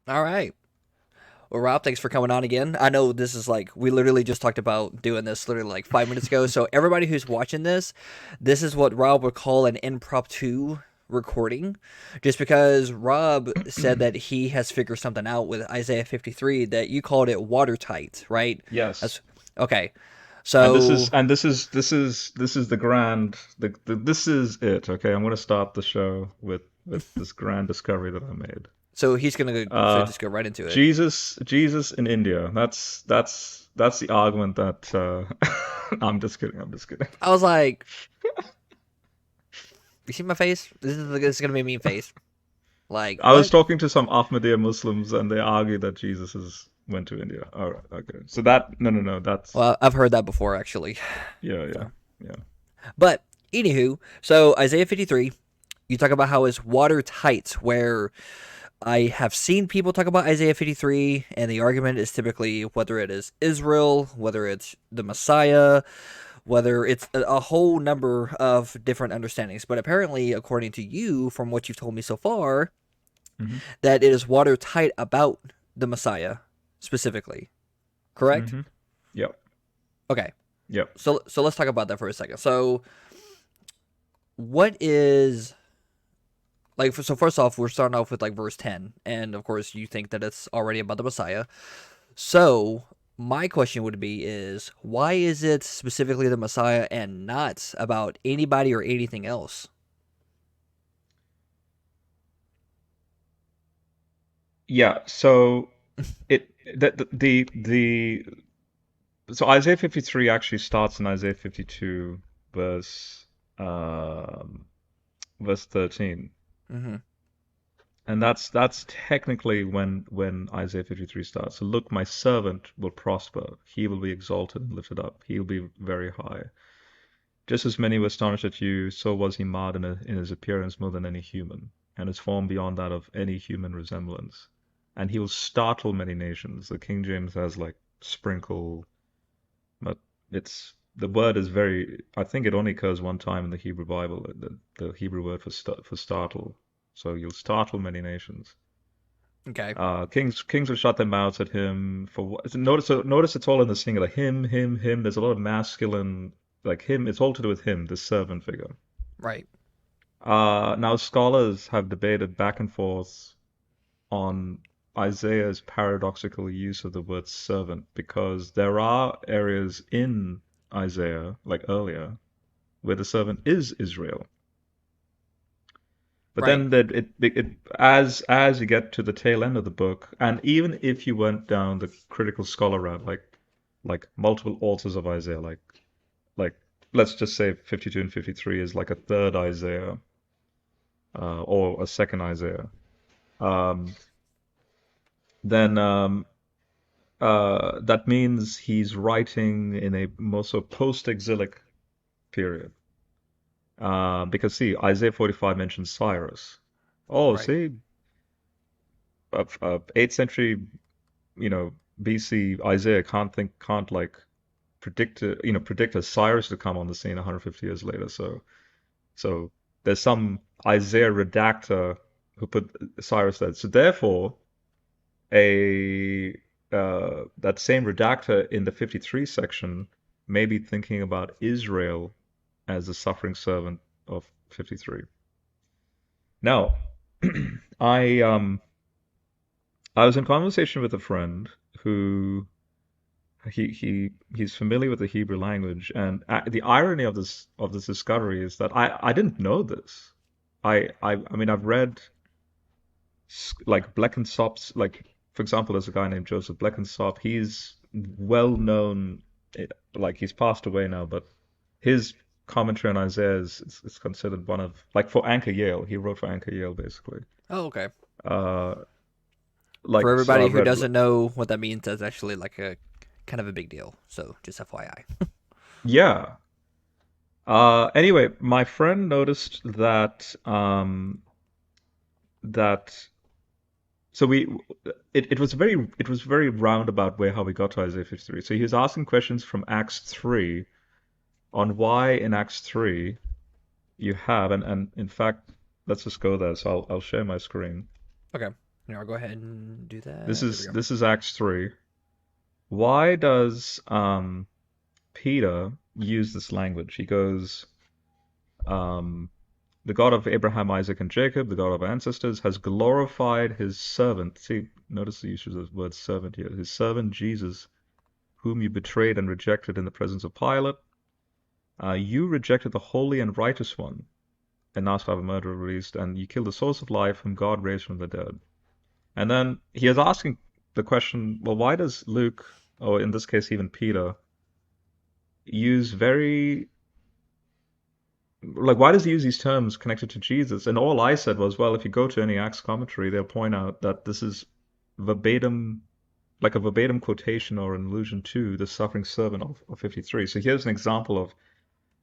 All right. Well, Rob, thanks for coming on again. I know this is like, we literally just talked about doing this literally like 5 minutes ago. So, everybody who's watching this is what Rob would call an impromptu recording. Just because Rob said that he has figured something out with Isaiah 53 that you called it watertight, right? Yes. That's okay. And this is So, and this is the grand this is it. Okay, I'm going to start the show with this grand discovery that I made. he's going to Uh, just go right into it. Jesus in India. That's the argument that I'm just kidding. I'm just kidding. I was like, you see my face? This is going to be a mean face. Like, I was what? talking to some Ahmadiyya Muslims and they argue that went to India. All right, okay. So that no, that's Well, I've heard that before, actually. yeah, yeah, So. yeah. But anywho, so Isaiah 53, you talk about how it's watertight, where I have seen people talk about Isaiah 53, and the argument is typically whether it is Israel, whether it's the Messiah, whether it's a whole number of different understandings. But apparently, according to you, from what you've told me so far, hmm that it is watertight about the Messiah specifically. Correct? hmm Yep, Okay. yep. So let's talk about that for a second. So what is like so first off we're starting off with like verse 10, and of course you think that it's already about the Messiah. So my question would be is why is it specifically the Messiah and not about anybody or anything else? Yeah. So it the so Isaiah 53 actually starts in Isaiah 52 verse um verse 13. Hmm. And that's technically when Isaiah 53 starts. So look, my servant will prosper. He will be exalted and lifted up. He will be very high. Just as many were astonished at you, so was he marred in his appearance more than any human, and his form beyond that of any human resemblance. And he will startle many nations. The King James has like sprinkle, but the word is very. I think it only occurs one time in the Hebrew Bible. The Hebrew word for startle. So you'll startle many nations. Okay. Kings will shut their mouths at him for what? Notice it's all in the singular. Him. There's a lot of masculine, like him. It's all to do with him, the servant figure. Right. Now scholars have debated back and forth on Isaiah's paradoxical use of the word servant because there are areas in Isaiah, like earlier, where the servant is Israel. But Right. then as you get to the tail end of the book, and even if you went down the critical scholar route, like multiple authors of Isaiah, like let's just say 52 and 53 is like a third Isaiah, or a second Isaiah, um, then that means he's writing in a more so post-exilic period. Because see, Isaiah 45 mentions Cyrus. Oh, Right. see, 8th century, BC Isaiah can't like predict a Cyrus to come on the scene 150 years later. So there's some Isaiah redactor who put Cyrus there. So therefore, a that same redactor in the 53 section may be thinking about Israel as the suffering servant of 53. Now, I um I was in conversation with a friend who he's familiar with the Hebrew language, and the irony of this discovery is that I didn't know this. I mean I've read like Bleckensop's, like for example, there's a guy named Joseph Bleckensop. He's well known, like he's passed away now, but his commentary on Isaiah is considered one of, like, for Anchor Yale. He wrote for Anchor Yale basically. Oh, okay. Uh, For like so everybody I've who read. doesn't know what that means, that's actually like a kind of a big deal. So just FYI. Yeah. Anyway, my friend noticed that so it was very roundabout way how we got to Isaiah 53. So he was asking questions from Acts 3 on why in Acts 3 you have, and in fact let's just go there. So I'll share my screen. Okay. I'll go ahead and do This that. There we is go. this is Acts 3. Why does Peter use this language? He goes, um, the God of Abraham, Isaac, and Jacob, the God of our ancestors, has glorified his servant. See, notice the use of the word servant here. His servant Jesus, whom you betrayed and rejected in the presence of Pilate. You rejected the holy and righteous one and asked to have a murderer released, and you killed the source of life, whom God raised from the dead. And then he is asking the question, well, why does Luke, or in this case even Peter, use very like why does he use these terms connected to Jesus? And all I said was, well, if you go to any Acts commentary, they'll point out that this is verbatim, like a verbatim quotation or an allusion to the suffering servant of 53. So here's an example of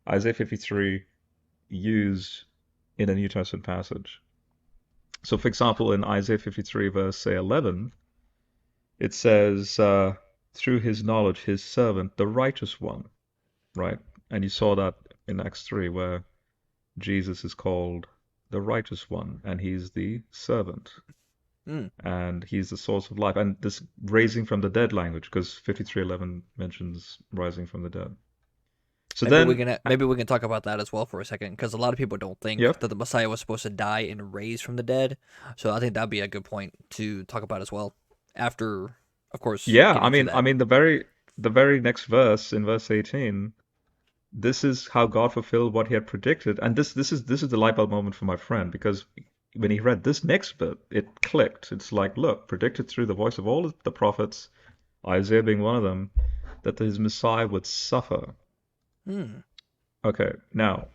Isaiah 53 used in a New Testament passage. So, for example, in Isaiah 53, verse say 11, it says, "Through his knowledge, his servant, the righteous one," right? And you saw that in Acts 3, where Jesus is called the righteous one, and he's the servant, Hmm. and he's the source of life. And this raising from the dead language, because 53:11 mentions rising from the dead. So then, Maybe we can talk about that as well for a second, because a lot of people don't think yep, that the Messiah was supposed to die and raise from the dead. So I think that'd be a good point to talk about as well. After, of course, yeah. I getting to mean, I that. mean, the very next verse in verse 18, this is how God fulfilled what he had predicted. And this is the light bulb moment for my friend, because when he read this next bit, it clicked. It's like, look, predicted through the voice of all the prophets, Isaiah being one of them, that his Messiah would suffer. Hmm. Okay, now,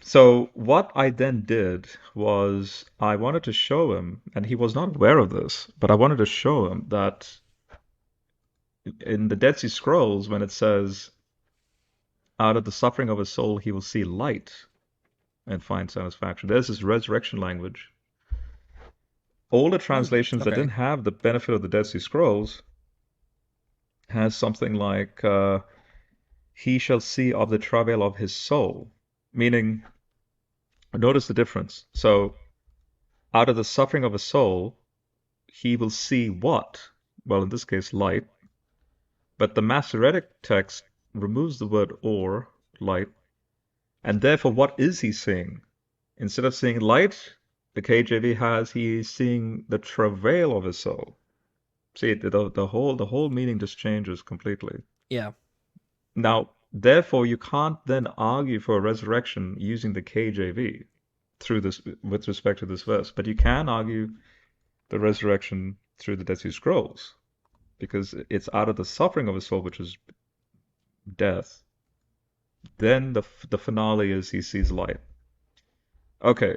so what I then did was I wanted to show him, and he was not aware of this, but I wanted to show him that in the Dead Sea Scrolls, when it says, out of the suffering of his soul, he will see light and find satisfaction. There's this resurrection language. Older Hmm. translations that Okay. didn't have the benefit of the Dead Sea Scrolls has something like, he shall see of the travail of his soul, meaning, notice the difference. So, out of the suffering of his soul, he will see what? Well, in this case, light. But the Masoretic text removes the word or, light, and therefore, what is he seeing? Instead of seeing light, the KJV has he's seeing the travail of his soul. See, the whole meaning just changes completely. Yeah. Now, therefore, you can't then argue for a resurrection using the KJV through this with respect to this verse, but you can argue the resurrection through the Dead Sea Scrolls because it's out of the suffering of his soul, which is death. Then the finale is he sees light. Okay,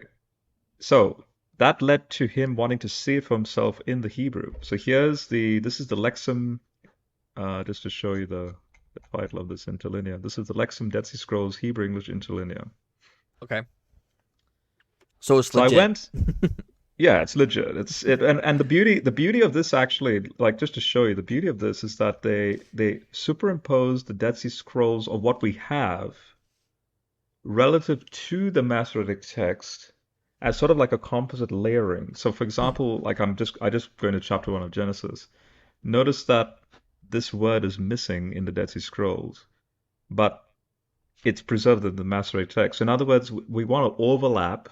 so that led to him wanting to see it for himself in the Hebrew. So this is the Lexham, just to show you the title of this interlinear. This is the Lexham Dead Sea Scrolls Hebrew English interlinear. Okay. So it's So I legit. went, yeah, it's legit. And the beauty of this actually, like just to show you, the beauty of this is that they superimpose the Dead Sea Scrolls of what we have relative to the Masoretic text as sort of like a composite layering. So for example, like I just go into chapter 1 of Genesis. Notice that this word is missing in the Dead Sea Scrolls, but it's preserved in the Masoretic text. In other words, we want to overlap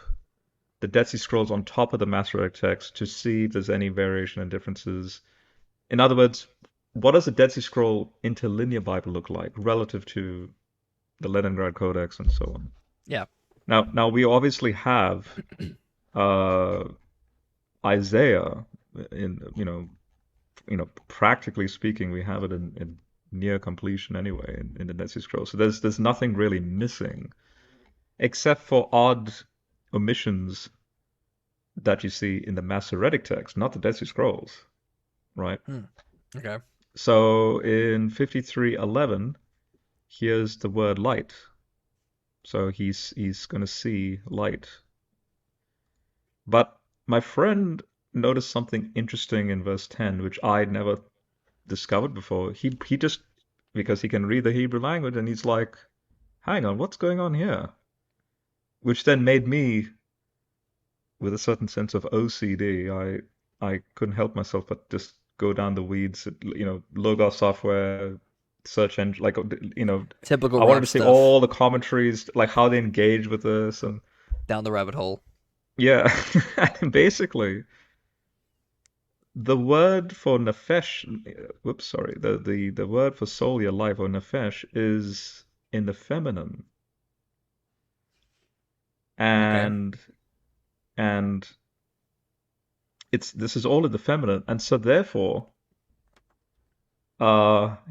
the Dead Sea Scrolls on top of the Masoretic text to see if there's any variation and differences. In other words, what does the Dead Sea Scroll interlinear Bible look like relative to the Leningrad Codex and so on? Yeah. Now we obviously have uh, Isaiah practically speaking, we have it in near completion anyway in the Dead Sea Scrolls. So there's nothing really missing except for odd omissions that you see in the Masoretic text, not the Dead Sea Scrolls, right? Hmm. Okay. So in 53:11, here's the word light. So he's going to see light. But my friend noticed something interesting in verse 10, which I'd never discovered before. He just because he can read the Hebrew language and he's like, hang on, what's going on here? Which then made me with a certain sense of OCD, I couldn't help myself but just go down the weeds, Logos software, search engine, Typical I wanted rock to see stuff all the commentaries, like how they engage with this, and down the rabbit hole. yeah, and basically the word for nefesh, whoops, sorry, the word for soul, your life, or nefesh is in the feminine, Okay. and and this is all in the feminine, and so therefore,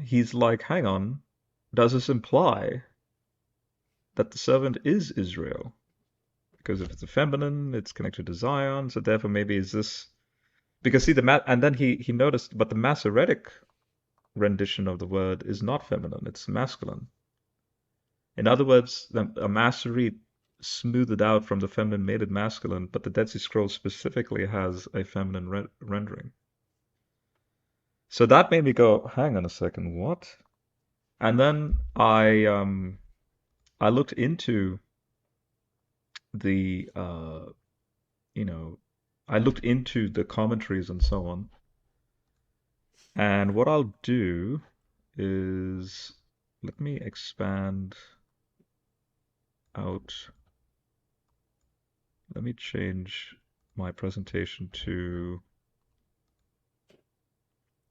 he's like, hang on, does this imply that the servant is Israel? Because if it's a feminine, it's connected to Zion, so therefore maybe is this because see and then he noticed, but the Masoretic rendition of the word is not feminine; it's masculine. In other words, a Masoret smoothed it out from the feminine, made it masculine, but the Dead Sea Scrolls specifically has a feminine rendering. So that made me go, hang on a second, what? And then I looked into the you know I looked into the commentaries and so on. And what I'll do is let me expand out. Let me change my presentation to.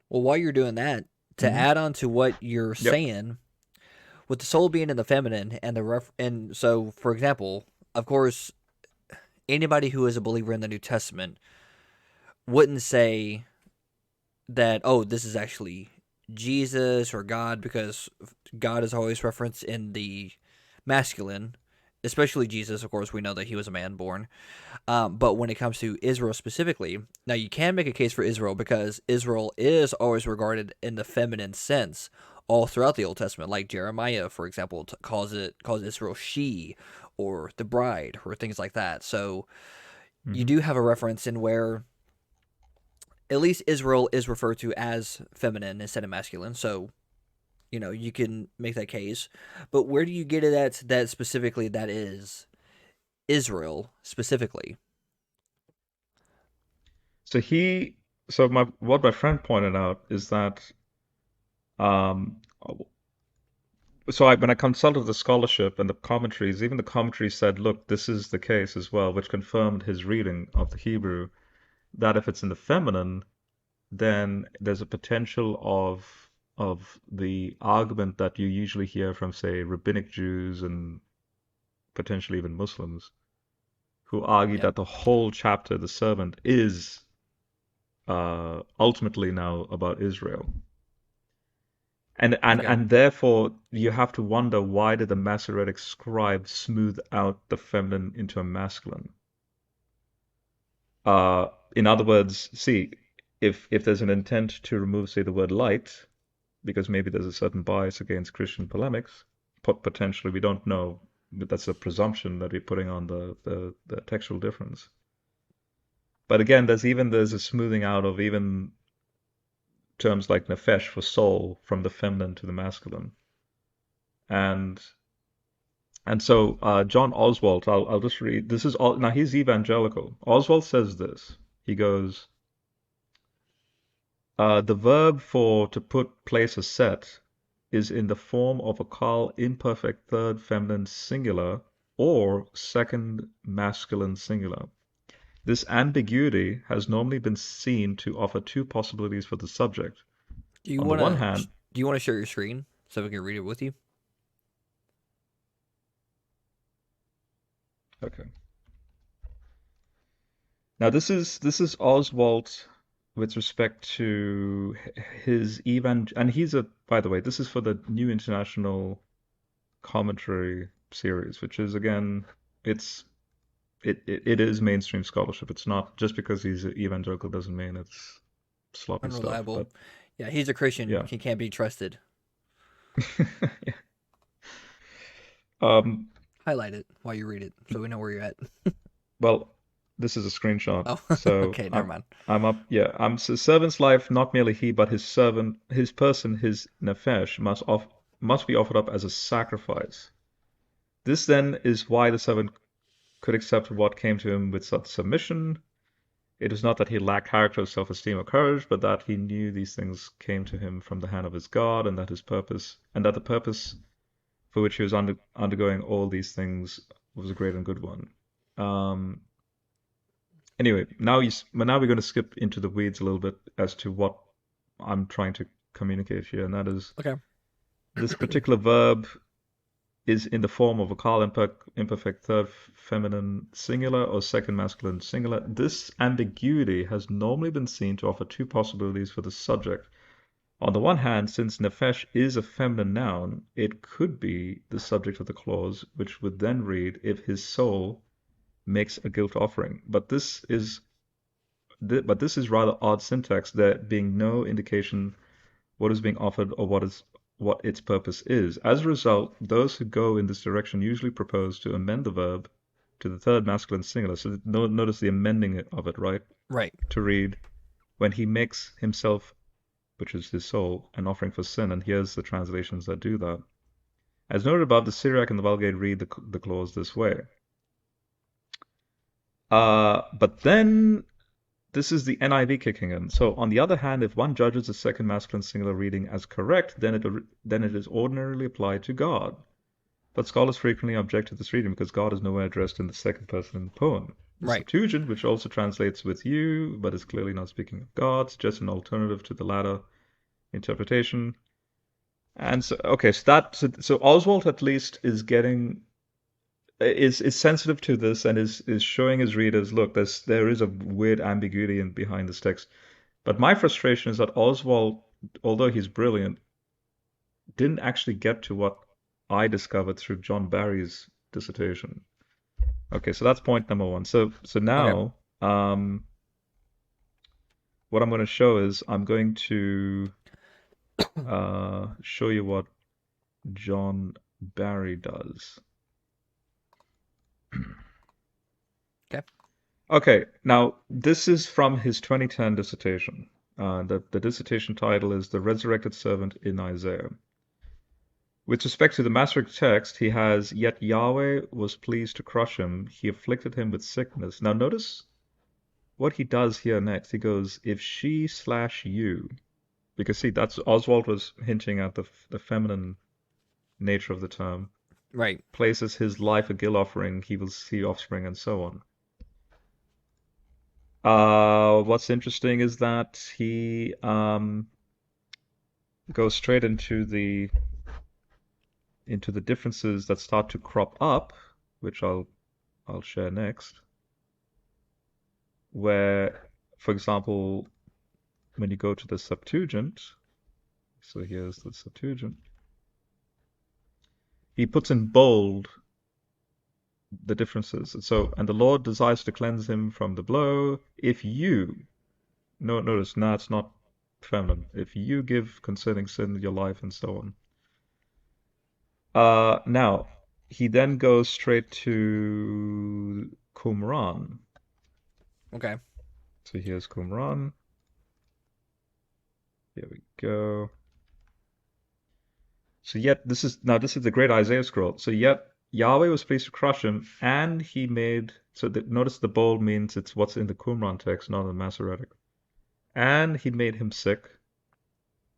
Well, while you're doing that, to Mhm. add on to what you're Yep. saying, with the soul being in the feminine and and so for example, of course, anybody who is a believer in the New Testament wouldn't say that, oh, this is actually Jesus or God, because God is always referenced in the masculine, especially Jesus. Of course, we know that he was a man born. But when it comes to Israel specifically, now you can make a case for Israel because Israel is always regarded in the feminine sense all throughout the Old Testament. Like Jeremiah, for example, calls Israel she, or the bride, or things like that. So you Hmm. do have a reference in where at least Israel is referred to as feminine instead of masculine. So you can make that case. But where do you get it at that specifically that is Israel specifically? So my what my friend pointed out is that um, when I consulted the scholarship and the commentaries, even the commentaries said, look, this is the case as well, which confirmed his reading of the Hebrew, that if it's in the feminine, then there's a potential of the argument that you usually hear from, say, rabbinic Jews and potentially even Muslims, who argue Yep. that the whole chapter, the servant, is ultimately now about Israel. Okay. And therefore you have to wonder, why did the Masoretic scribe smooth out the feminine into a masculine? In other words, see, if there's an intent to remove, say, the word light, because maybe there's a certain bias against Christian polemics, potentially, we don't know, but that's a presumption that we're putting on the textual difference. But again, there's a smoothing out of even terms like nefesh for soul from the feminine to the masculine. And so John Oswald, I'll just read. This is all now. He's evangelical. Oswald says this. He goes, the verb for to put, place, or set is in the form of a Carl imperfect third feminine singular or second masculine singular. This ambiguity has normally been seen to offer two possibilities for the subject. Do you On the want one to hand, do you want to share your screen so we can read it with you? okay. Now this is Oswald with respect to his and he's a, by the way, this is for the New International Commentary series, which is again, it's it is mainstream scholarship. It's not just because he's evangelical doesn't mean it's sloppy stuff. Unreliable. But Yeah, he's a Christian. yeah. He can't be trusted. Yeah. Um, Highlight it while you read it so we know where you're at. well, this is a screenshot. Oh, So okay, never mind. I'm up. Yeah, I'm servant's life. Not merely he, but his servant, his person, his nefesh must be offered up as a sacrifice. This then is why the servant could accept what came to him with such submission. It was not that he lacked character, self-esteem, or courage, but that he knew these things came to him from the hand of his God, and that the purpose for which he was undergoing all these things was a great and good one. Um, anyway, now we're going to skip into the weeds a little bit as to what I'm trying to communicate here, and that is Okay. this particular verb is in the form of a call imperfect third feminine singular or second masculine singular. This ambiguity has normally been seen to offer two possibilities for the subject. On the one hand, since nefesh is a feminine noun, it could be the subject of the clause, which would then read, if his soul makes a guilt offering. But this is rather odd syntax, there being no indication what is being offered or what its purpose is. As a result, those who go in this direction usually propose to amend the verb to the third masculine singular. So notice the amending of it, right? Right. To read, when he makes himself, which is his soul, an offering for sin. And here's the translations that do that. As noted above, the Syriac and the Vulgate read the clause this way. But then this is the NIV kicking in. So on the other hand, if one judges the second masculine singular reading as correct, then it is ordinarily applied to God. But scholars frequently object to this reading because God is nowhere addressed in the second person in the poem. The Right. Septuagint, which also translates with you, but is clearly not speaking of God, suggests an alternative to the latter interpretation. And so, okay, so Oswald at least is sensitive to this and is showing his readers, look, there is a weird ambiguity behind this text. But my frustration is that Oswald, although he's brilliant, didn't actually get to what I discovered through John Barry's dissertation. Okay, so that's point number one. So Okay. now, what I'm going to show is I'm going to show you what John Barry does. Okay. Okay, now this is from his 2010 dissertation. The dissertation title is The Resurrected Servant in Isaiah. With respect to the Masoretic text, he has, yet Yahweh was pleased to crush him. He afflicted him with sickness. Now notice what he does here next. He goes, if she/you, because see, that's Oswald was hinting at the feminine nature of the term, Right. places his life a guilt offering, he will see offspring, and so on. What's interesting is that he goes straight into the differences that start to crop up, which I'll share next. Where, for example, when you go to the Septuagint, so here's the Septuagint, he puts in bold the differences. And the Lord desires to cleanse him from the blow. If you, notice, now it's not feminine. If you give concerning sin your life, and so on. Now, he then goes straight to Qumran. Okay. So here's Qumran. Here we go. So yet this is the great Isaiah scroll. So yet Yahweh was pleased to crush him, and he made, notice the bold means it's what's in the Qumran text, not in the Masoretic. And he made him sick.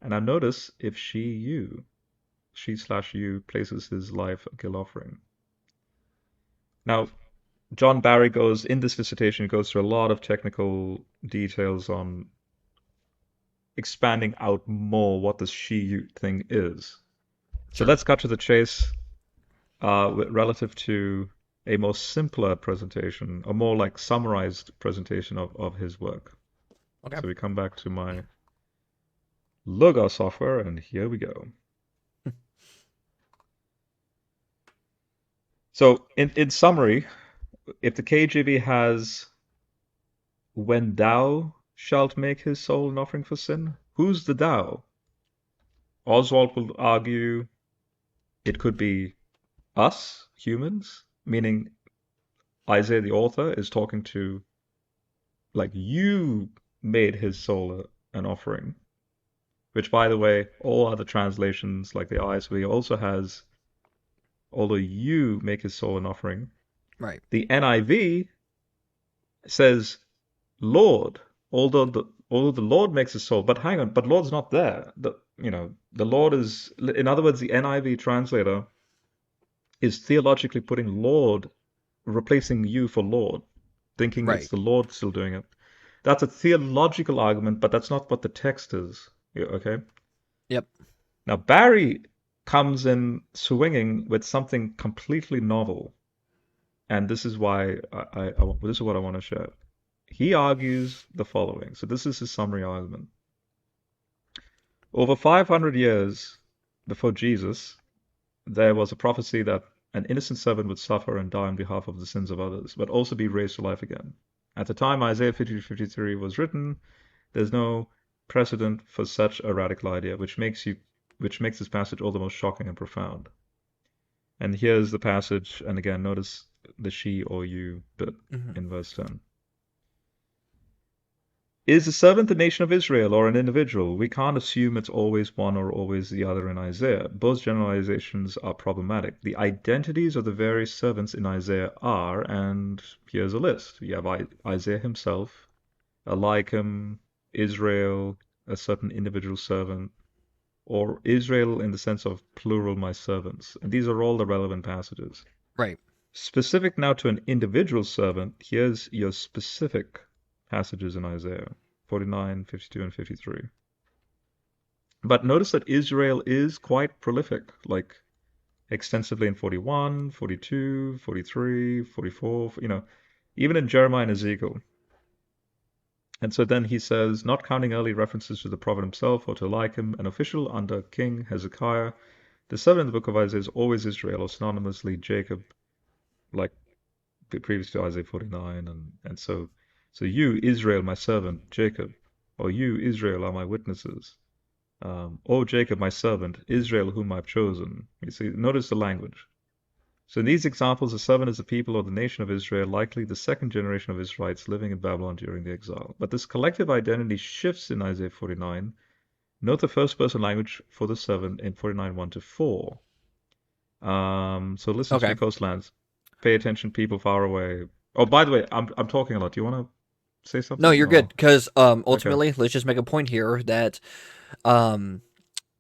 And now notice if she/you places his life a guilt offering. Now, John Barry goes, in this dissertation, goes through a lot of technical details on expanding out more what this she/you thing is. So Sure. let's cut to the chase relative to a more simpler presentation, a more like summarized presentation of his work. Okay. So we come back to my Logos software, and here we go. So in summary, if the KJV has, when thou shalt make his soul an offering for sin, who's the thou? Oswald will argue it could be us, humans, meaning Isaiah the author is talking to, like, you made his soul an offering. Which, by the way, all other translations, like the ISV, also has, although you make his soul an offering. Right. The NIV says Lord, although the Lord makes his soul, but hang on, but Lord's not there. The Lord is, in other words, the NIV translator is theologically putting Lord, replacing you for Lord, thinking it's Right. the Lord still doing it. That's a theological argument, but that's not what the text is. Yeah, okay? Yep. Now, Barry comes in swinging with something completely novel, and this is why this is what I want to share. He argues the following. So this is his summary argument. Over 500 years before Jesus, there was a prophecy that an innocent servant would suffer and die on behalf of the sins of others, but also be raised to life again. At the time Isaiah 50:53 was written, there's no precedent for such a radical idea, which makes this passage all the more shocking and profound. And here's the passage, and again, notice the she or you bit Hmm. in verse 10. Is the servant the nation of Israel or an individual? We can't assume it's always one or always the other in Isaiah. Both generalizations are problematic. The identities of the various servants in Isaiah are, and here's a list. You have Isaiah himself, Eliakim, Israel, a certain individual servant, or Israel in the sense of plural my servants. And these are all the relevant passages. Right. Specific now to an individual servant, here's your specific passages in Isaiah 49, 52, and 53. But notice that Israel is quite prolific, like extensively in 41, 42, 43, 44, even in Jeremiah and Ezekiel. And so then he says, not counting early references to the prophet himself or to Eliakim, an official under King Hezekiah, the servant in the book of Isaiah is always Israel, or synonymously Jacob, like previous to Isaiah 49. And so you, Israel, my servant, Jacob, or you, Israel, are my witnesses. O Jacob, my servant, Israel, whom I've chosen. You see, notice the language. So in these examples, the servant is the people or the nation of Israel, likely the second generation of Israelites living in Babylon during the exile. But this collective identity shifts in Isaiah 49. Note the first person language for the servant in 49, 1 to 4. So listen to me, Okay. coastlands. Pay attention, people far away. Oh, by the way, I'm talking a lot. Do you want to say No, something? you're good. Or Because okay, ultimately, let's just make a point here that um,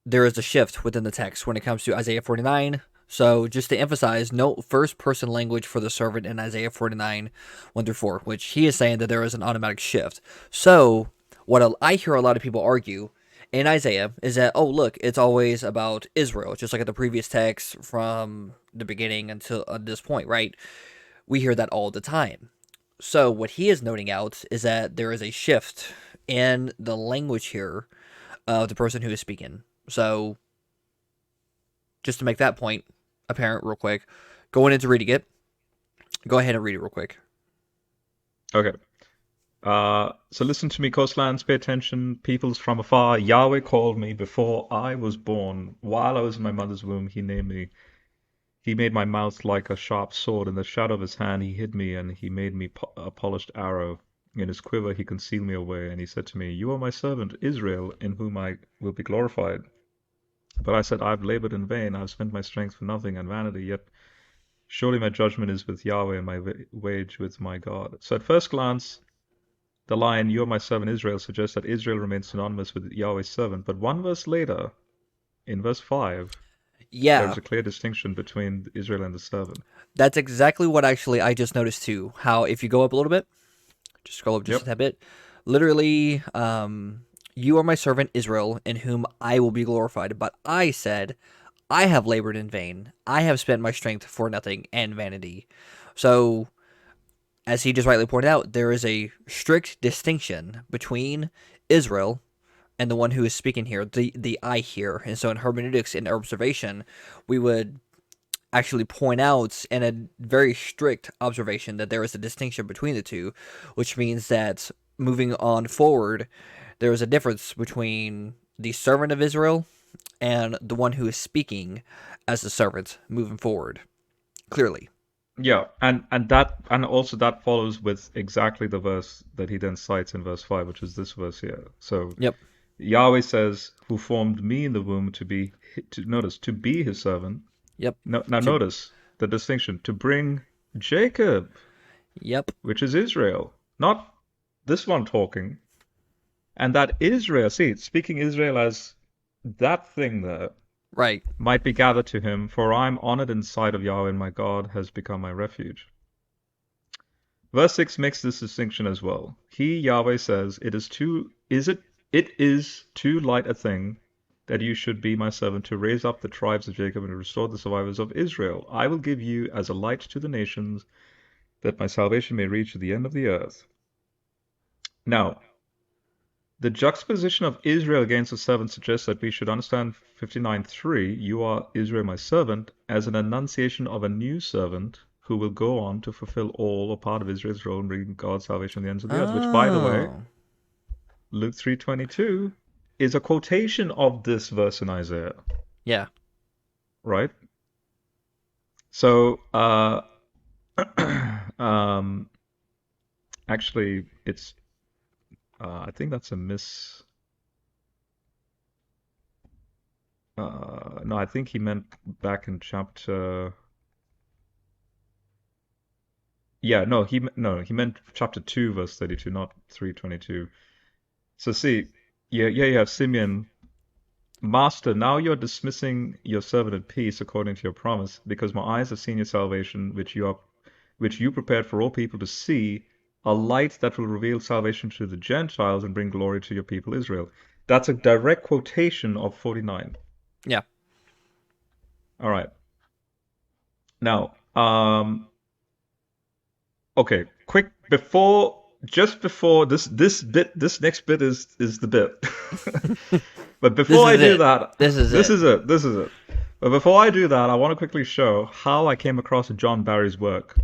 there is a shift within the text when it comes to Isaiah 49. So just to emphasize, no first person language for the servant in Isaiah 49, 1 through 4, which he is saying that there is an automatic shift. So what I hear a lot of people argue in Isaiah is that, oh, look, it's always about Israel, just like at the previous text from the beginning until this point, right? We hear that all the time. So what he is noting out is that there is a shift in the language here of the person who is speaking. So just to make that point apparent real quick, going into reading it, go ahead and read it real quick. okay. So listen to me, coastlands. Pay attention, peoples from afar. Yahweh called me before I was born. While I was in my mother's womb, he named me. He made my mouth like a sharp sword. In the shadow of his hand, he hid me, and he made me a polished arrow. In his quiver, he concealed me away, and he said to me, you are my servant, Israel, in whom I will be glorified. But I said, I've labored in vain. I've spent my strength for nothing and vanity. Yet surely my judgment is with Yahweh, and my wage with my God. So at first glance, the line, you are my servant Israel, suggests that Israel remains synonymous with Yahweh's servant. But one verse later, in verse 5, there is Yeah, a clear distinction between Israel and the servant. that's exactly what actually I just noticed too. How if you go up a little bit, just scroll up just a Yep. tad bit, literally, you are my servant Israel, in whom I will be glorified. But I said, I have labored in vain. I have spent my strength for nothing and vanity. So as he just rightly pointed out, there is a strict distinction between Israel and the one who is speaking here, the I here. And so in hermeneutics and observation, we would actually point out in a very strict observation that there is a distinction between the two, which means that moving on forward, there is a difference between the servant of Israel and the one who is speaking as the servant moving forward. Clearly. Yeah, and also that follows with exactly the verse that he then cites in verse 5, which is this verse here. So Yep. Yahweh says, who formed me in the womb notice, to be his servant. Yep. No, now To notice the distinction, to bring Jacob, Yep. which is Israel, not this one talking. And that Israel, see, speaking Israel as that thing there, Right. might be gathered to him, for I am honored in sight of Yahweh, and my God has become my refuge. Verse 6 makes this distinction as well. He, Yahweh, says, it is too light a thing that you should be my servant to raise up the tribes of Jacob and to restore the survivors of Israel. I will give you as a light to the nations, that my salvation may reach to the end of the earth. Now, the juxtaposition of Israel against the servant suggests that we should understand 59:3, you are Israel my servant, as an enunciation of a new servant who will go on to fulfill all or part of Israel's role in bringing God's salvation to the ends of the earth, which, by the way, Oh. Luke 3:22 is a quotation of this verse in Isaiah, Yeah. right? So, um, actually, it's I think that's a miss. No, I think he meant back in chapter. Yeah, no, he meant chapter 2, verse 32, not 3:22. So see, you have Simeon, Master, now you're dismissing your servant in peace according to your promise, because my eyes have seen your salvation, which you prepared for all people to see, a light that will reveal salvation to the Gentiles and bring glory to your people Israel. That's a direct quotation of 49. Yeah. All right. Now, okay, quick just before this next bit is the bit. But This before I is do it. that, This is this it. is it. This is it. But before I do that, I want to quickly show how I came across John Barry's work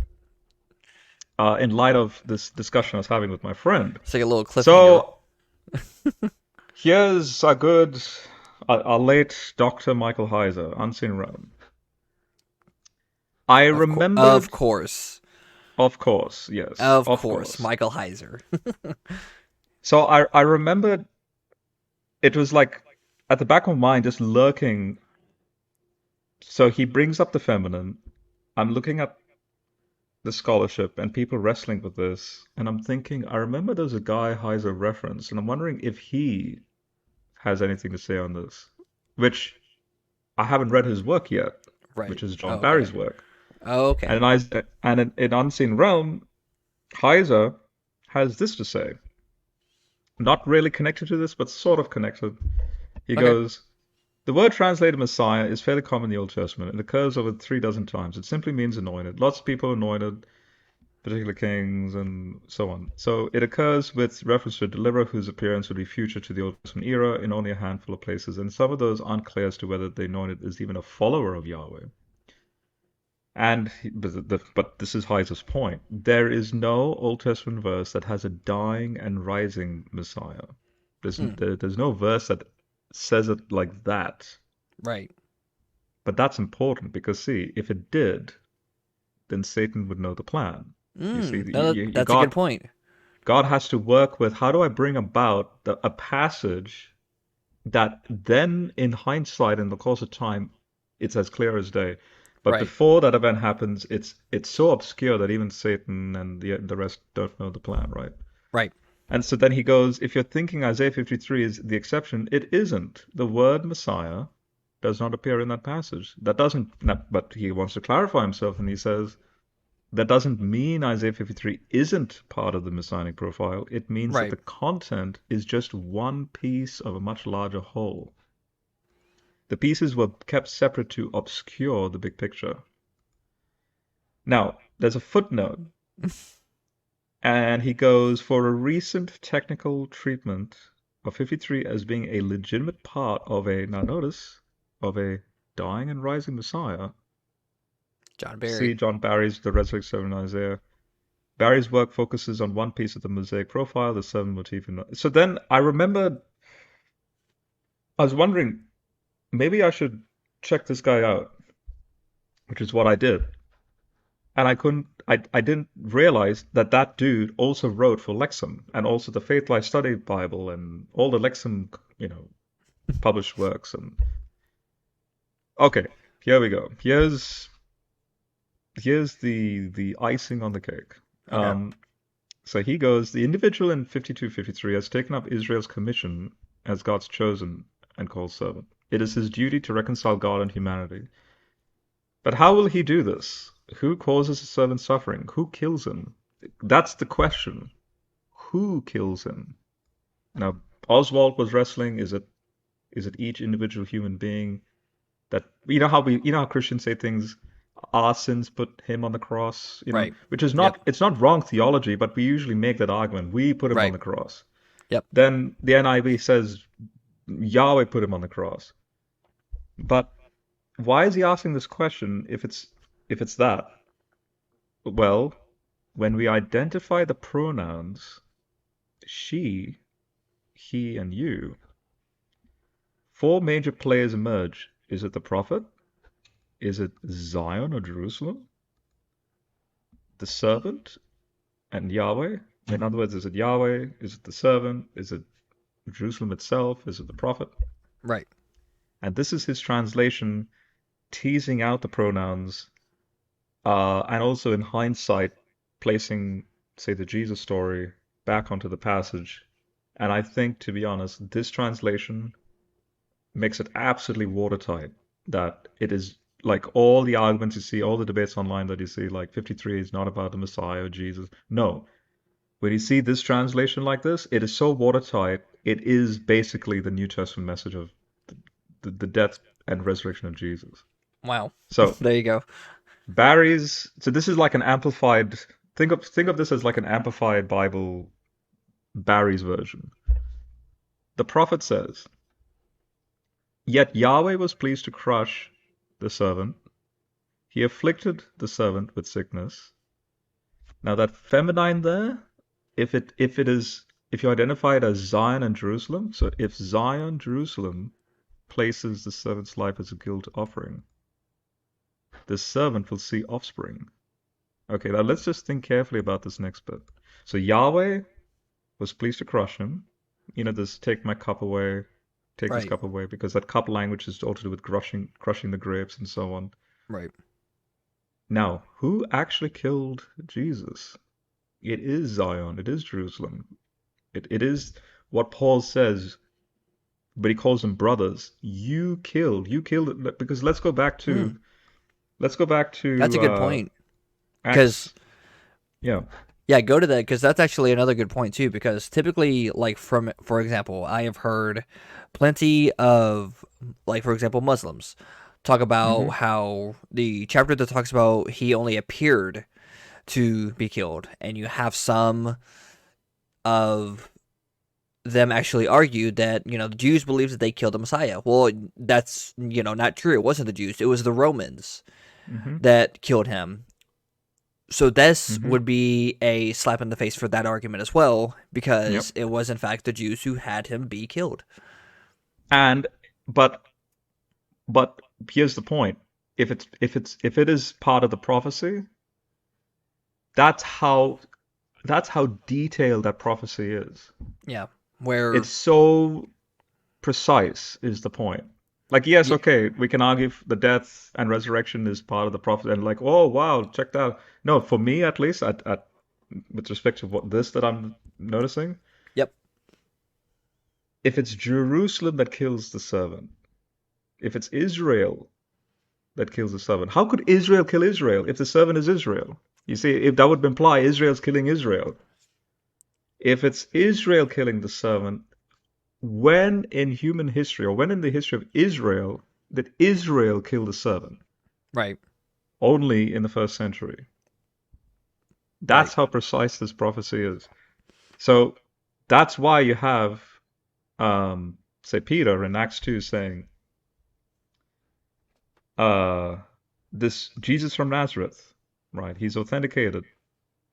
in light of this discussion I was having with my friend. It's like a little cliffhanger. So here's our late Dr. Michael Heiser, Unseen Realm. I Of remembered, course. of course, yes, Of of course. course. Michael Heiser. So I remembered it was like at the back of my mind, just lurking. So he brings up the feminine. I'm looking at the scholarship and people wrestling with this, and I'm thinking, I remember there's a guy Heiser reference, and I'm wondering if he has anything to say on this, which I haven't read his work yet, Right. which is Oh, John okay. Barry's work. Oh, okay. And in Unseen Realm, Heiser has this to say, not really connected to this, but sort of connected. He Okay. goes, the word translated Messiah is fairly common in the Old Testament. It occurs over 3 dozen times. It simply means anointed. Lots of people anointed, particular kings and so on. So it occurs with reference to a deliverer whose appearance would be future to the Old Testament era in only a handful of places, and some of those aren't clear as to whether the anointed is even a follower of Yahweh. But this is Heiser's point. There is no Old Testament verse that has a dying and rising Messiah. Hmm. There's no verse that says it like that. Right. But that's important because, see, if it did, then Satan would know the plan. You see, No, that's a good point. God has to work with how do I bring about a passage that then, in hindsight, in the course of time, it's as clear as day. But Right. before that event happens, it's so obscure that even Satan and the rest don't know the plan, right? Right. And so then he goes, if you're thinking Isaiah 53 is the exception, it isn't. The word Messiah does not appear in that passage. That doesn't, but he wants to clarify himself, and he says that doesn't mean Isaiah 53 isn't part of the messianic profile. It means that Right. the content is just one piece of a much larger whole. The pieces were kept separate to obscure the big picture. Now, there's a footnote, and he goes, for a recent technical treatment of 53 as being a legitimate part of now notice, of a dying and rising Messiah. John Barry. See John Barry's The Resurrection Servant in Isaiah. Barry's work focuses on one piece of the Mosaic profile, the seven motif. So then I remembered, I was wondering, maybe I should check this guy out, which is what I did. And I didn't realize that that dude also wrote for Lexham and also the Faith Life Study Bible and all the Lexham, published works. And okay, here we go. Here's here's the icing on the cake. Okay. Um, so he goes, the individual in 52:53 has taken up Israel's commission as God's chosen and called servant. It is his duty to reconcile God and humanity. But how will he do this? Who causes his servant suffering? Who kills him? That's the question. Who kills him? Now, Oswald was wrestling. Is it each individual human being that you know how Christians say things, our sins put him on the cross, Right. which is Yep. not it's not wrong theology, but we usually make that argument. We put him on Right. the cross. Yep. Then the NIV says Yahweh put him on the cross. But why is he asking this question if it's that? Well, when we identify the pronouns she, he, and you, four major players emerge. Is it the prophet? Is it Zion or Jerusalem? The servant and Yahweh? In other words, is it Yahweh? Is it the servant? Is it Jerusalem itself? Is it the prophet? Right. And this is his translation teasing out the pronouns, and also in hindsight placing, say, the Jesus story back onto the passage. And I think, to be honest, this translation makes it absolutely watertight. That it is like all the arguments you see, all the debates online that you see, like 53 is not about the Messiah or Jesus. No. When you see this translation like this, it is so watertight. It is basically the New Testament message of the death and resurrection of Jesus. Wow. So There you go. So this is like an amplified. Think of this as like an amplified Bible, Barry's version. The prophet says, "Yet Yahweh was pleased to crush the servant. He afflicted the servant with sickness." Now that feminine there, if you identify it as Zion and Jerusalem, so if Zion, Jerusalem places the servant's life as a guilt offering, the servant will see offspring. Okay, now let's just think carefully about this next bit. So Yahweh was pleased to crush him. This take my cup away, take this Right. cup away, because that cup language is all to do with crushing the grapes and so on. Right. Now, who actually killed Jesus? It is Zion, it is Jerusalem. It is what Paul says, but he calls them brothers. You killed it. Because Hmm. let's go back That's a to good point. Because Acts. Yeah. yeah, go to that because that's actually another good point too. Because typically, like for example, I have heard plenty of like for example Muslims talk about Hmm. how the chapter that talks about he only appeared to be killed, and you have some of them actually argued that the Jews believed that they killed the Messiah. Well, that's not true. It wasn't the Jews. It was the Romans Hmm. that killed him. So this Hmm. would be a slap in the face for that argument as well, Yep. because it was in fact the Jews who had him be killed. And but but here's the point. If it is part of the prophecy, that's how that's how detailed that prophecy is. Yeah, where It's so precise is the point. Like, yes, yeah, okay, we can argue the death and resurrection is part of the prophet, and like, oh wow, check that out. No, for me at least, at with respect to that I'm noticing, yep, if it's Jerusalem that kills the servant, if it's Israel that kills the servant, how could Israel kill Israel if the servant is Israel? You see, if that would imply Israel's killing Israel. If it's Israel killing the servant, when in human history or when in the history of Israel did Israel kill the servant? right, Only in the first century. right, That's how precise this prophecy is. So that's why you have, say, Peter in Acts 2 saying, uh, this Jesus from Nazareth, right? He's authenticated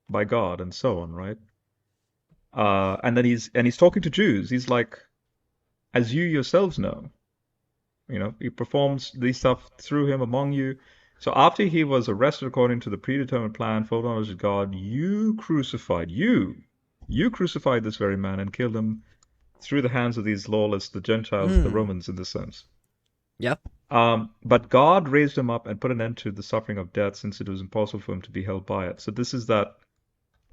by God and so on, right? And then he's talking to Jews. He's like, as you yourselves know, he performs these stuff through him among you. So after he was arrested according to the predetermined plan, full knowledge of God, you crucified this very man and killed him through the hands of these lawless, the Gentiles, the mm, Romans in this sense. yep, But God raised him up and put an end to the suffering of death, since it was impossible for him to be held by it. So this is that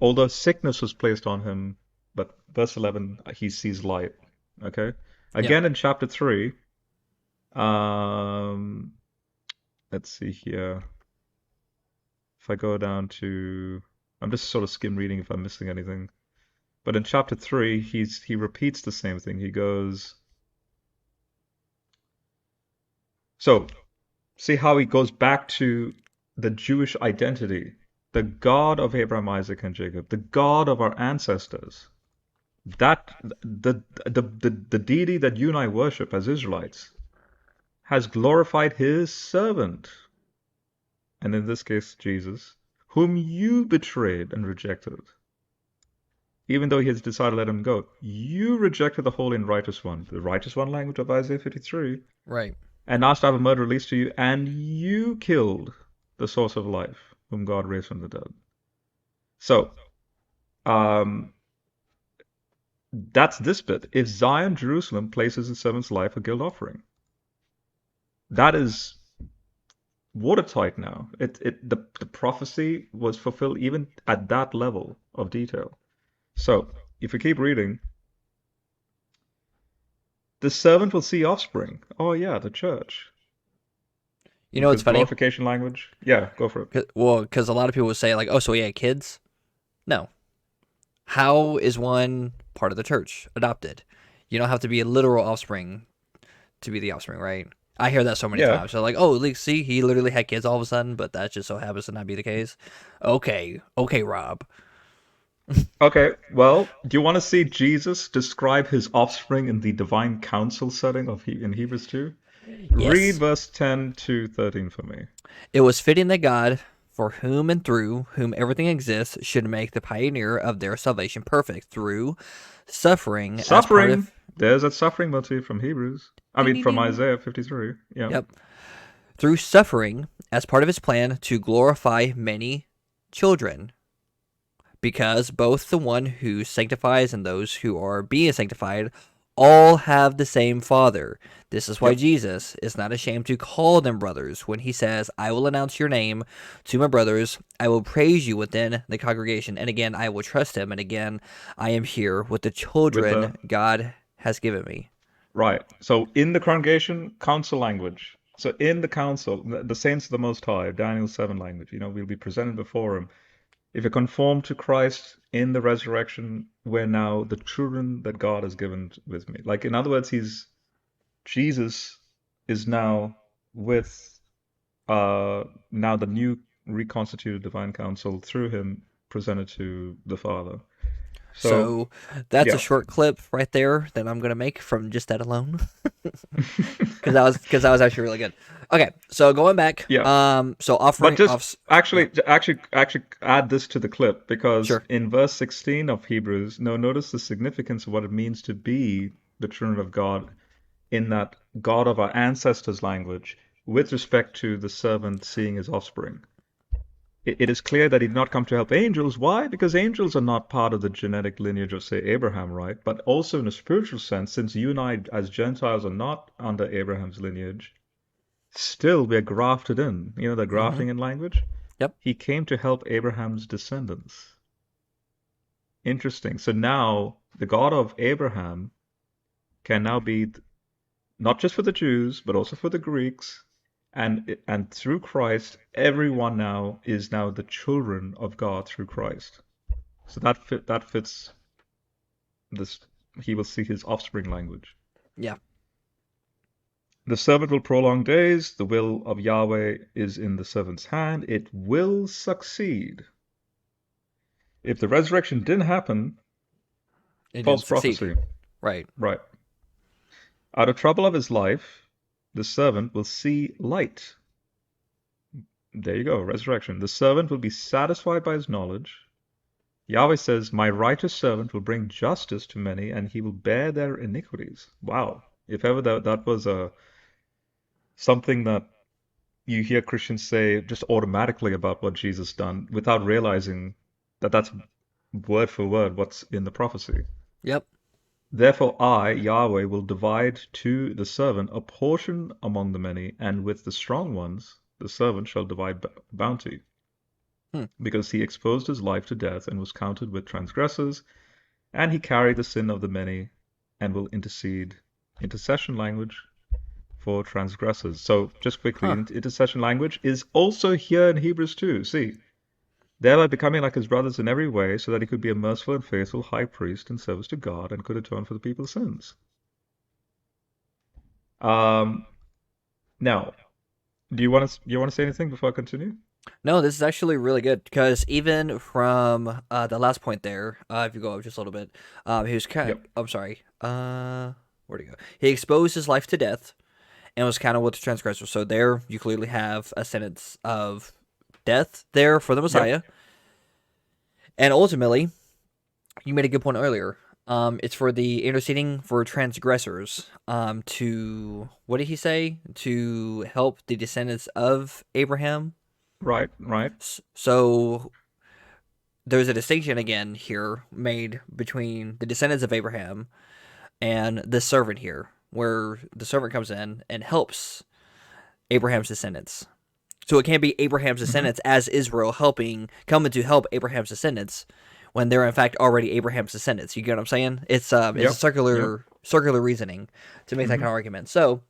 although sickness was placed on him, but verse 11, he sees light. Okay? Yep. Again in chapter 3, um, let's see here. If I go down to, I'm just sort of skim reading if I'm missing anything. But in chapter 3, he repeats the same thing. He goes, so see how he goes back to the Jewish identity, the God of Abraham, Isaac, and Jacob, the God of our ancestors. That the deity that you and I worship as Israelites has glorified his servant, and in this case Jesus, whom you betrayed and rejected. Even though he has decided to let him go, you rejected the holy and righteous one, the righteous one language of Isaiah 53, Right. and asked to have a murder released to you, and you killed the source of life, whom God raised from the dead. So, um, that's this bit. If Zion, Jerusalem, places its servant's life a guilt offering, that is watertight now. The prophecy was fulfilled even at that level of detail. So, if we keep reading, the servant will see offspring. Oh yeah, the church. You know what's Because funny? glorification language. Yeah, go for it. Well, because a lot of people would say like, "Oh, so he had kids." No. How is one part of the church adopted? You don't have to be a literal offspring to be the offspring, right? I hear that so many Yeah. times. So like, oh, like, see, he literally had kids all of a sudden, but that just so happens to not be the case. Okay, okay, Rob. Okay, well, do you want to see Jesus describe his offspring in the divine council setting in Hebrews 2? Read Yes, verse 10 to 13 for me. it was fitting that God, for whom and through whom everything exists, should make the pioneer of their salvation perfect through suffering as part Suffering. of. There's that suffering motif from Hebrews. I Ding mean, ding from ding. Isaiah 53. Yeah. Yep. Through suffering as part of his plan to glorify many children, because both the one who sanctifies and those who are being sanctified all have the same Father. This is why Yep. Jesus is not ashamed to call them brothers when he says, I will announce your name to my brothers. I will praise you within the congregation. And again, I will trust him. And again, I am here with the With the children God has given me. right. So in the congregation, council language. So in the council, the saints of the Most High, Daniel 7 language, we'll be presented before him. If you conform to Christ in the resurrection, we're now the children that God has given with me. Like, in other words, Jesus is now with now the new reconstituted divine council through him presented to the Father. So, So that's a yeah. short clip right there that I'm gonna make from just that alone. Because that was actually really good. Okay, so going back, Yeah. so But offering just off, yeah, actually add this to the clip because sure. in verse 16 of Hebrews, no, notice the significance of what it means to be the children of God in that God of our ancestors language with respect to the servant seeing his offspring. It is clear that he did not come to help angels. Why? Because angels are not part of the genetic lineage of, say, Abraham, right? But also in a spiritual sense, since you and I, as Gentiles, are not under Abraham's lineage, still we're grafted in. You know, the Mm-hmm. grafting in language? Yep. He came to help Abraham's descendants. Interesting. So now the God of Abraham can now be not just for the Jews, but also for the Greeks. And through Christ, everyone now is now the children of God through Christ. So that fits this. He will see his offspring language. Yeah. The servant will prolong days. The will of Yahweh is in the servant's hand. It will succeed. If the resurrection didn't happen, It false didn't succeed. prophecy. Right. Right. Out of trouble of his life, the servant will see light. There you go, resurrection. The servant will be satisfied by his knowledge. Yahweh says, my righteous servant will bring justice to many, and he will bear their iniquities. Wow. If ever that was something that you hear Christians say just automatically about what Jesus done without realizing that that's word for word what's in the prophecy. Yep. Therefore I, Yahweh, will divide to the servant a portion among the many, and with the strong ones the servant shall divide bounty. Hmm. Because he exposed his life to death and was counted with transgressors, and he carried the sin of the many, and will intercession language, for transgressors. So, just quickly, Huh. intercession language is also here in Hebrews too. See, thereby becoming like his brothers in every way, so that he could be a merciful and faithful high priest in service to God and could atone for the people's sins. Um, Now, do you want to say anything before I continue? No, this is actually really good because even from the last point there, if you go up just a little bit, he was kind. Yep. I'm sorry. Where'd he go? He exposed his life to death and was counted with the transgressor. So there, you clearly have a sentence of death there for the Yep. Messiah, and ultimately, you made a good point earlier. It's for the interceding for transgressors. To what did he say? To help the descendants of Abraham. Right. Right. So there's a distinction again here made between the descendants of Abraham and the servant here, where the servant comes in and helps Abraham's descendants. So it can't be Abraham's Hmm. descendants as Israel coming to help Abraham's descendants when they're in fact already Abraham's descendants. You get what I'm saying? It's a Yep. Yep. circular reasoning to make that Hmm. kind of argument. So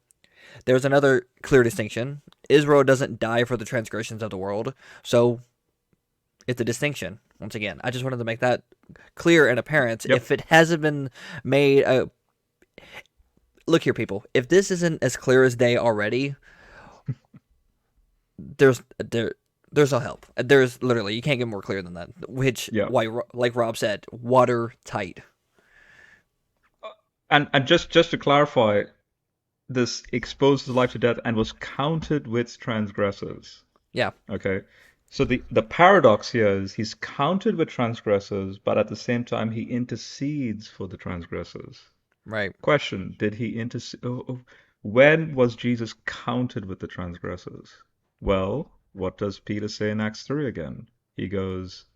there's another clear distinction. Israel doesn't die for the transgressions of the world, so it's a distinction. Once again, I just wanted to make that clear and apparent. Yep. If it hasn't been made, look here, people. If this isn't as clear as day already, there's there there's no help. There's literally you can't get more clear than that. Which Yeah. why, like Rob said, watertight. And just to clarify, this exposed his life to death and was counted with transgressors. Yeah, Okay. So the paradox here is he's counted with transgressors, but at the same time he intercedes for the transgressors. right. Question, did he intercede? When was Jesus counted with the transgressors? Well, what does Peter say in Acts 3 again? He goes,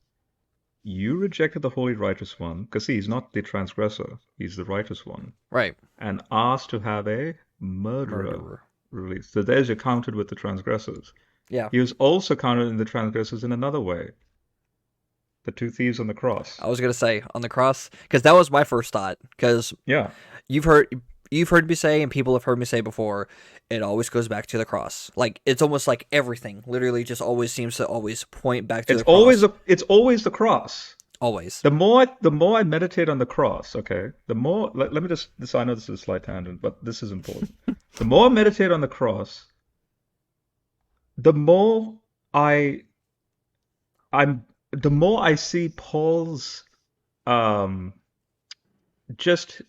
you rejected the holy righteous one, because see, he's not the transgressor, he's the righteous one, Right. and asked to have a murderer Murderer. released. So there's your counted with the transgressors. Yeah. He was also counted in the transgressors in another way. The two thieves on the cross. I was gonna say on the cross because that was my first thought. Because Yeah. you've heard you've heard me say, and people have heard me say before, it always goes back to the cross. Like it's almost like everything, literally, just always seems to always point back to the cross. It's always the cross. Always. The more I meditate on the cross, okay, the more let me just this I know this is a slight tangent, but this is important. The more I meditate on the cross, the more I I'm the more I see Paul's um just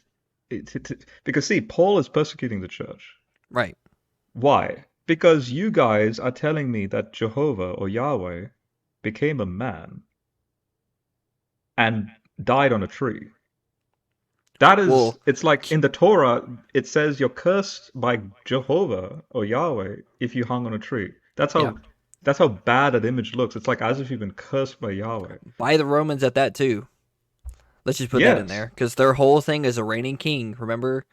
because see, Paul is persecuting the church. Right. Why? Because you guys are telling me that Jehovah or Yahweh became a man and died on a tree. Well, It's like in the Torah, it says you're cursed by Jehovah or Yahweh if you hung on a tree. yeah. That's how bad that image looks. It's like as if you've been cursed by Yahweh. By the Romans at that too. Let's just put that in Yes, there because their whole thing is a reigning king. Remember?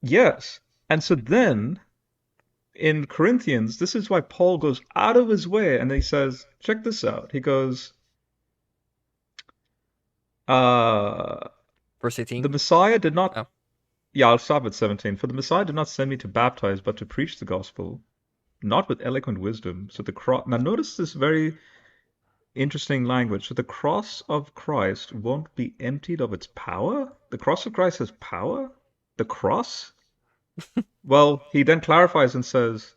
yes. And so then in Corinthians, this is why Paul goes out of his way and he says, check this out. He goes, uh, Verse 18. the Messiah did not, Oh, yeah, I'll stop at 17. For the Messiah did not send me to baptize, but to preach the gospel, not with eloquent wisdom. So the cross, now notice this very interesting language. So the cross of Christ won't be emptied of its power? The cross of Christ has power? The cross? Well, he then clarifies and says,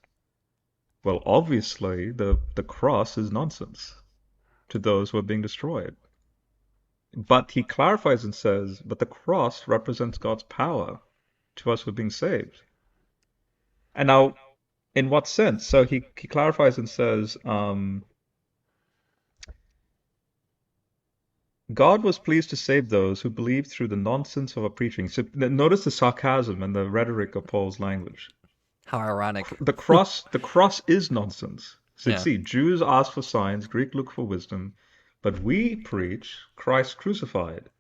well, obviously, the cross is nonsense to those who are being destroyed. But he clarifies and says, but the cross represents God's power to us who are being saved. And now, in what sense? So he clarifies and says, God was pleased to save those who believed through the nonsense of our preaching. So notice the sarcasm and the rhetoric of Paul's language. how ironic. The cross is nonsense. So Yeah. see, Jews ask for signs, Greek look for wisdom, but we preach Christ crucified.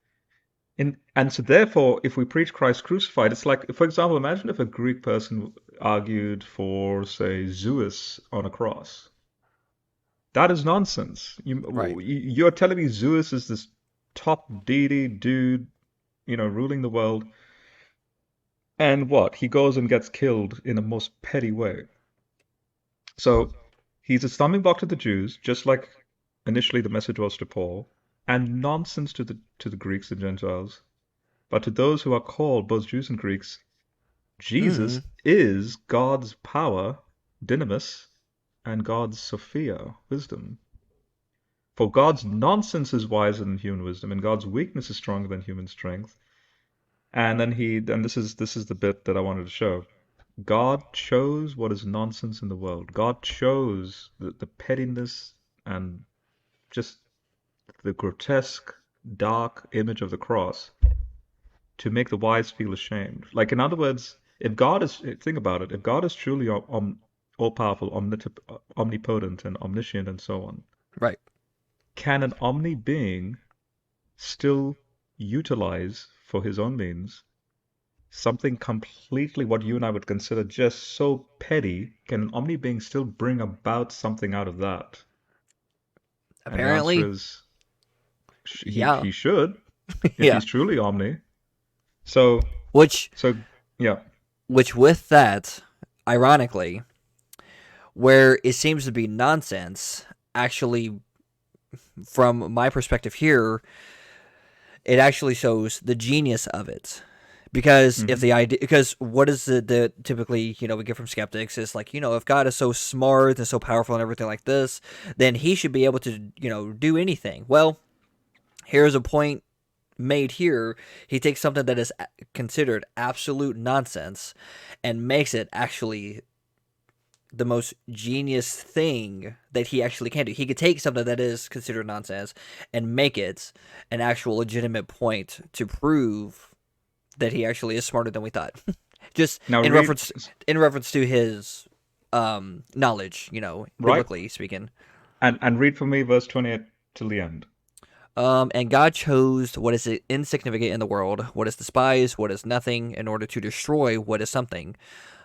And so therefore, if we preach Christ crucified, it's like, for example, imagine if a Greek person argued for, say, Zeus on a cross. That is nonsense. Right. You're telling me Zeus is this top deity dude, ruling the world, and what? He goes and gets killed in a most petty way. So he's a stumbling block to the Jews, just like initially the message was to Paul, and nonsense to the Greeks and Gentiles. But to those who are called, both Jews and Greeks, Jesus Mm, is God's power, dynamis, and God's Sophia, wisdom. For God's nonsense is wiser than human wisdom, and God's weakness is stronger than human strength. And this is the bit that I wanted to show. God chose what is nonsense in the world. God chose the pettiness and just the grotesque, dark image of the cross to make the wise feel ashamed. Like, in other words, if God is, think about it, if God is truly all powerful, omnipotent, and omniscient, and so on, right. can an omni being still utilize for his own means something completely what you and I would consider just so petty? Can an omni being still bring about something out of that? And the answer Apparently, is yeah. he should, if Yeah. he's truly omni. So Which, so yeah. with that, ironically, where it seems to be nonsense, actually, from my perspective here, it actually shows the genius of it. Because if Hmm. the idea, because what is the typically, we get from skeptics is like, if God is so smart and so powerful and everything like this, then he should be able to, do anything. Well, here's a point made here. He takes something that is considered absolute nonsense and makes it actually the most genius thing that he actually can do. He could take something that is considered nonsense and make it an actual legitimate point to prove that he actually is smarter than we thought. Just Now in read reference to his knowledge, right biblically speaking. and read for me verse 28 till the end. And God chose what is insignificant in the world, what is despised, what is nothing, in order to destroy what is something,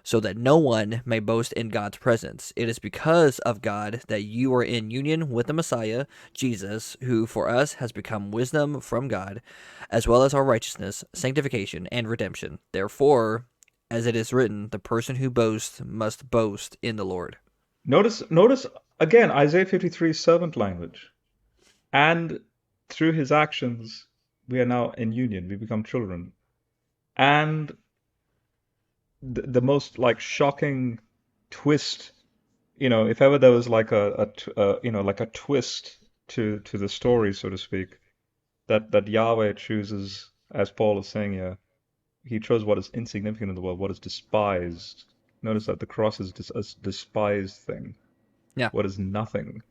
so that no one may boast in God's presence. It is because of God that you are in union with the Messiah, Jesus, who for us has become wisdom from God, as well as our righteousness, sanctification, and redemption. Therefore, as it is written, the person who boasts must boast in the Lord. Notice again Isaiah 53 servant language. And through his actions, we are now in union. We become children. And the most like shocking twist, if ever there was like like a twist to the story, so to speak, that Yahweh chooses, as Paul is saying here, he chose what is insignificant in the world, what is despised. Notice that the cross is a despised thing, Yeah, what is nothing,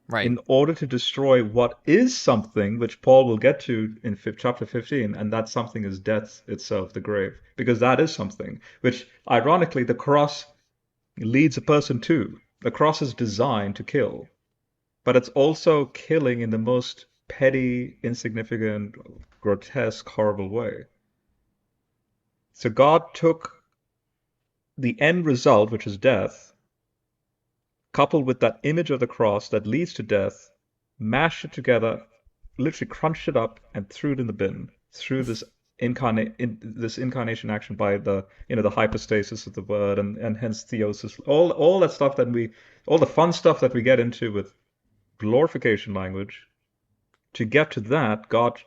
right. in order to destroy what is something, which Paul will get to in chapter 15, and that something is death itself, the grave, because that is something, which ironically the cross leads a person to. The cross is designed to kill, but it's also killing in the most petty, insignificant, grotesque, horrible way. So God took the end result, which is death, coupled with that image of the cross that leads to death, mashed it together, literally crunched it up, and threw it in the bin through this incarnation action by the hypostasis of the word, and hence theosis, all that stuff all the fun stuff that we get into with glorification language. To get to that, God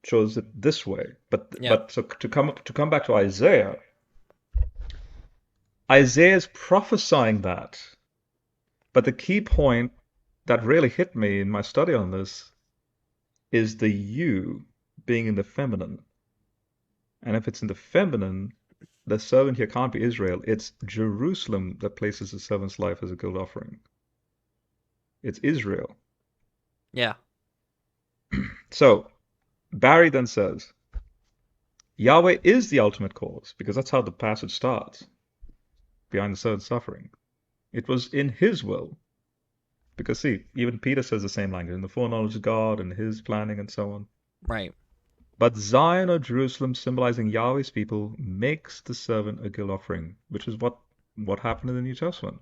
chose it this way. But Yeah, but so to come back to Isaiah, Isaiah is prophesying that. But the key point that really hit me in my study on this is the you being in the feminine. And if it's in the feminine, the servant here can't be Israel. It's Jerusalem that places the servant's life as a guilt offering. It's Israel. yeah, So Barry then says, Yahweh is the ultimate cause, because that's how the passage starts, behind the servant's suffering. It was in his will. Because see, even Peter says the same language, in the foreknowledge of God and his planning and so on. right. But Zion or Jerusalem, symbolizing Yahweh's people, makes the servant a guilt offering, which is what happened in the New Testament.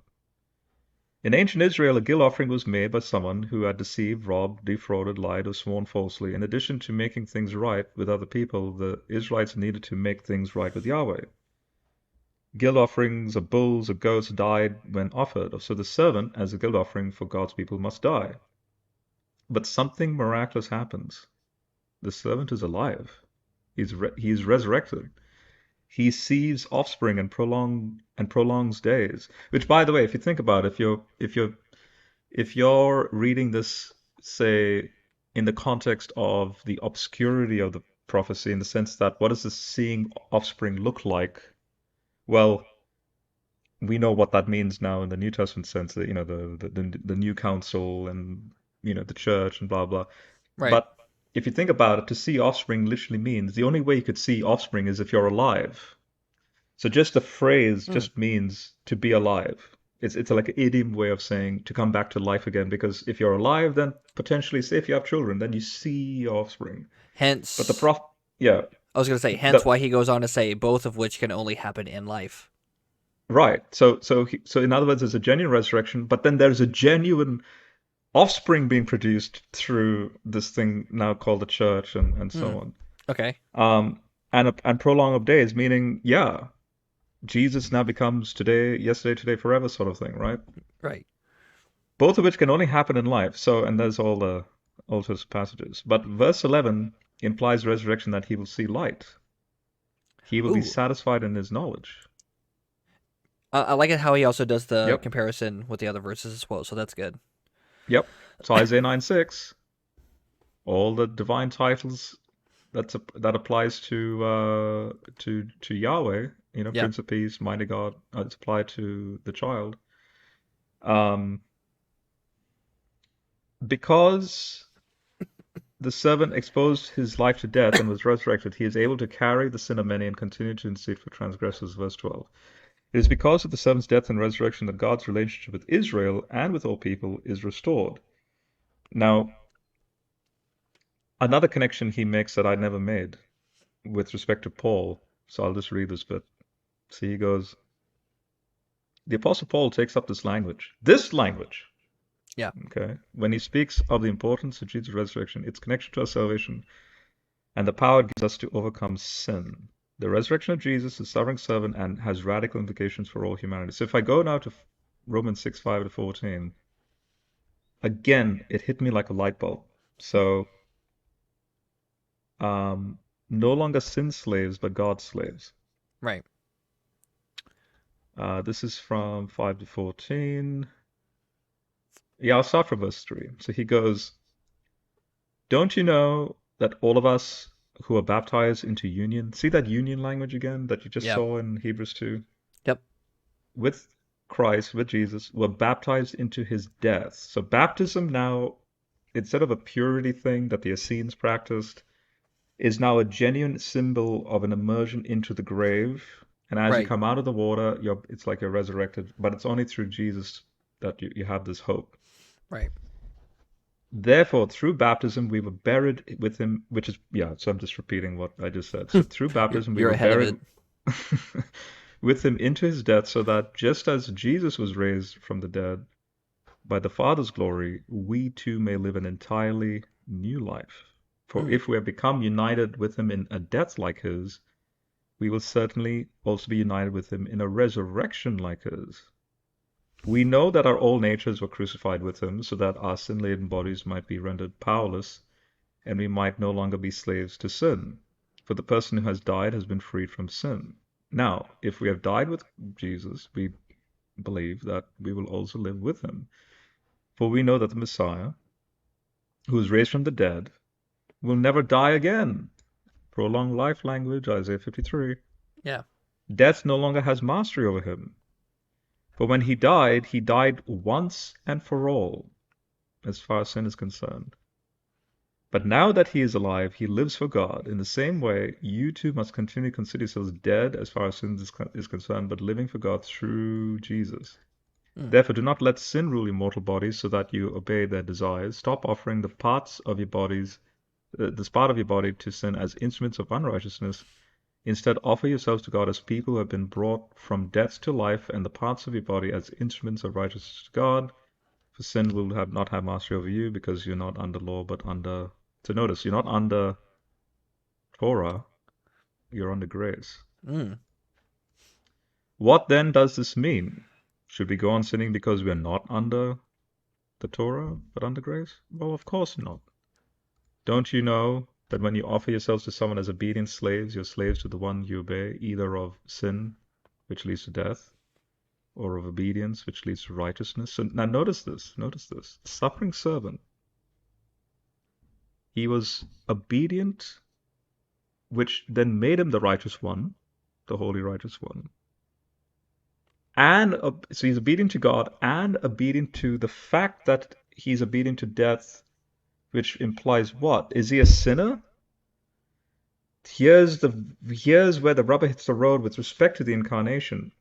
In ancient Israel, a guilt offering was made by someone who had deceived, robbed, defrauded, lied, or sworn falsely. In addition to making things right with other people, the Israelites needed to make things right with Yahweh. Guilt offerings of bulls or goats died when offered, so the servant, as a guilt offering for God's people, must die. But something miraculous happens. The servant is alive. He is resurrected. He sees offspring and prolongs days. Which, by the way, if you think about it, if you're reading this, say, in the context of the obscurity of the prophecy, in the sense that what does the seeing offspring look like? Well, we know what that means now in the New Testament sense, that the new council and the church and blah blah. Right. But if you think about it, to see offspring literally means the only way you could see offspring is if you're alive. So just the phrase Hmm. just means to be alive. It's like an idiom way of saying to come back to life again. Because if you're alive, then potentially, say if you have children, then you see offspring. But the Hence, prof, yeah, I was going to say, hence the why he goes on to say both of which can only happen in life. right. So in other words, there's a genuine resurrection, but then there's a genuine offspring being produced through this thing now called the church and Hmm. so on. Okay. And prolong of days, meaning, yeah, Jesus now becomes today, yesterday, today, forever sort of thing, right? Right. Both of which can only happen in life. So, and there's all the Old Testament passages. But verse 11 implies resurrection that he will see light. He will be Ooh. satisfied in his knowledge. I like it how he also does the Yep, comparison with the other verses as well, so that's good. yep. So Isaiah 9:6, all the divine titles that applies to Yahweh, Yeah. Prince of Peace, Mighty God, it's applied to the child. Um, because the servant exposed his life to death and was resurrected, he is able to carry the sin of many and continue to intercede for transgressors. Verse 12. It is because of the servant's death and resurrection that God's relationship with Israel and with all people is restored. Now, another connection he makes that I never made with respect to Paul, so I'll just read this bit. See, he goes, the Apostle Paul takes up this language, Yeah. okay, when he speaks of the importance of Jesus' resurrection, its connection to our salvation, and the power it gives us to overcome sin. The resurrection of Jesus is sovereign servant and has radical implications for all humanity. So if I go now to Romans 6:5-14, again, it hit me like a light bulb. So, no longer sin slaves, but God's slaves. Right. This is from 5-14. Yeah, I'll start from verse 3. So he goes, don't you know that all of us who are baptized into union, see that union language again that you just Yep. saw in Hebrews 2? Yep. With Christ, with Jesus, were baptized into his death. So baptism now, instead of a purity thing that the Essenes practiced, is now a genuine symbol of an immersion into the grave. And as you Right. come out of the water, it's like you're resurrected, but it's only through Jesus that you have this hope. Right. Therefore, through baptism, we were buried with him, which is, yeah, so I'm just repeating what I just said. So through you're baptism, we you're were ahead of buried it. with him into his death, so that just as Jesus was raised from the dead by the Father's glory, we too may live an entirely new life. For Hmm. if we have become united with him in a death like his, we will certainly also be united with him in a resurrection like his. We know that our old natures were crucified with him, so that our sin-laden bodies might be rendered powerless, and we might no longer be slaves to sin. For the person who has died has been freed from sin. Now, if we have died with Jesus, we believe that we will also live with him. For we know that the Messiah, who was raised from the dead, will never die again. Prolonged life language, Isaiah 53. Yeah. Death no longer has mastery over him. For when he died once and for all, as far as sin is concerned. But now that he is alive, he lives for God. In the same way, you too must continue to consider yourselves dead as far as sin is concerned, but living for God through Jesus. Hmm. Therefore, do not let sin rule your mortal bodies so that you obey their desires. Stop offering the parts of your bodies this part of your body to sin as instruments of unrighteousness. Instead, offer yourselves to God as people who have been brought from death to life, and the parts of your body as instruments of righteousness to God. For sin will not have mastery over you, because you're not under law, but under. So notice, you're not under Torah, you're under grace. Mm. What then does this mean? Should we go on sinning because we're not under the Torah, but under grace? Well, of course not. Don't you know that when you offer yourselves to someone as obedient slaves, you're slaves to the one you obey, either of sin, which leads to death, or of obedience, which leads to righteousness? So now notice this. The suffering servant, he was obedient, which then made him the righteous one, the holy righteous one. And so he's obedient to God and obedient to the fact that he's obedient to death, which implies what? Is he a sinner? Here's where the rubber hits the road with respect to the incarnation.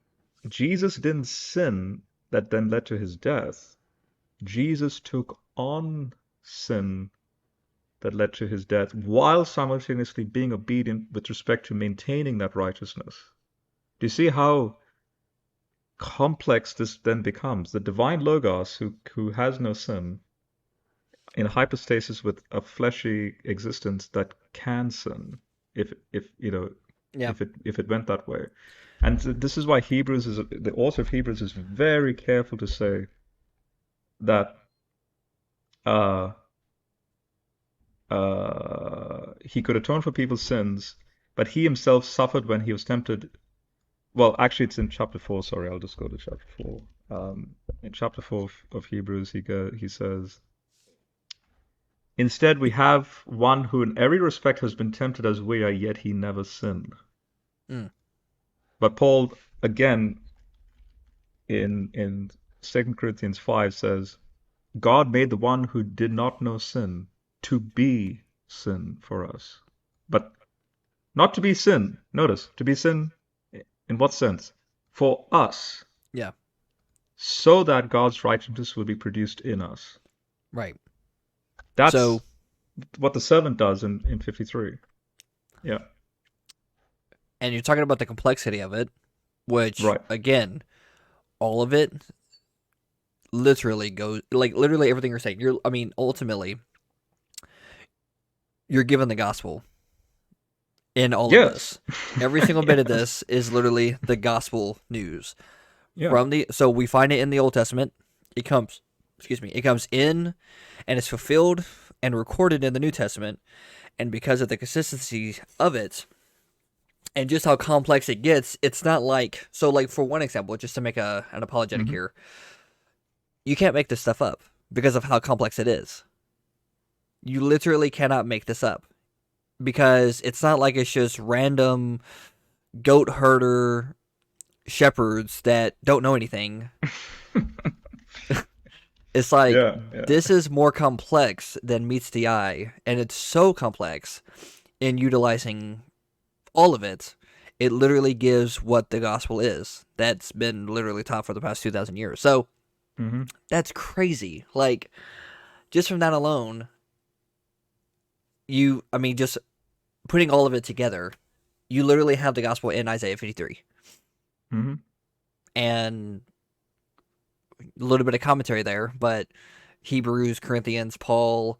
Jesus didn't sin that then led to his death. Jesus took on sin that led to his death while simultaneously being obedient with respect to maintaining that righteousness. Do you see how complex this then becomes? The divine Logos, who has no sin, in hypostasis with a fleshy existence that can sin, if Yeah. if it went that way. And this is why the author of Hebrews is very careful to say that he could atone for people's sins, but he himself suffered when he was tempted. Well, actually, it's in chapter 4. Sorry, I'll just go to chapter 4. In chapter 4 of Hebrews, he says, "Instead, we have one who in every respect has been tempted as we are, yet he never sinned." Mm. But Paul, again, in 2 Corinthians 5 says, "God made the one who did not know sin to be sin for us." But not to be sin. Notice, to be sin in what sense? For us. Yeah. So that God's righteousness will be produced in us. Right. That's So, what the servant does in 53. Yeah. and you're talking about the complexity of it, which, Right. again, all of it literally goes, like, literally everything you're saying. Ultimately, you're given the gospel in all of Yes. this. Every single bit of this is literally the gospel news. Yeah. So we find it in the Old Testament. It comes in and it's fulfilled and recorded in the New Testament. And because of the consistency of it and just how complex it gets, it's not like, so like for one example, just to make an apologetic Mhm. here, you can't make this stuff up because of how complex it is. You literally cannot make this up because it's not like it's just random goat herder shepherds that don't know anything. It's like, Yeah. this is more complex than meets the eye, and it's so complex in utilizing all of it. It literally gives what the gospel is. That's been literally taught for the past 2,000 years. So Hmm. that's crazy. Like, just from that alone, just putting all of it together, you literally have the gospel in Isaiah 53. Hmm. And a little bit of commentary there, but Hebrews, Corinthians, Paul,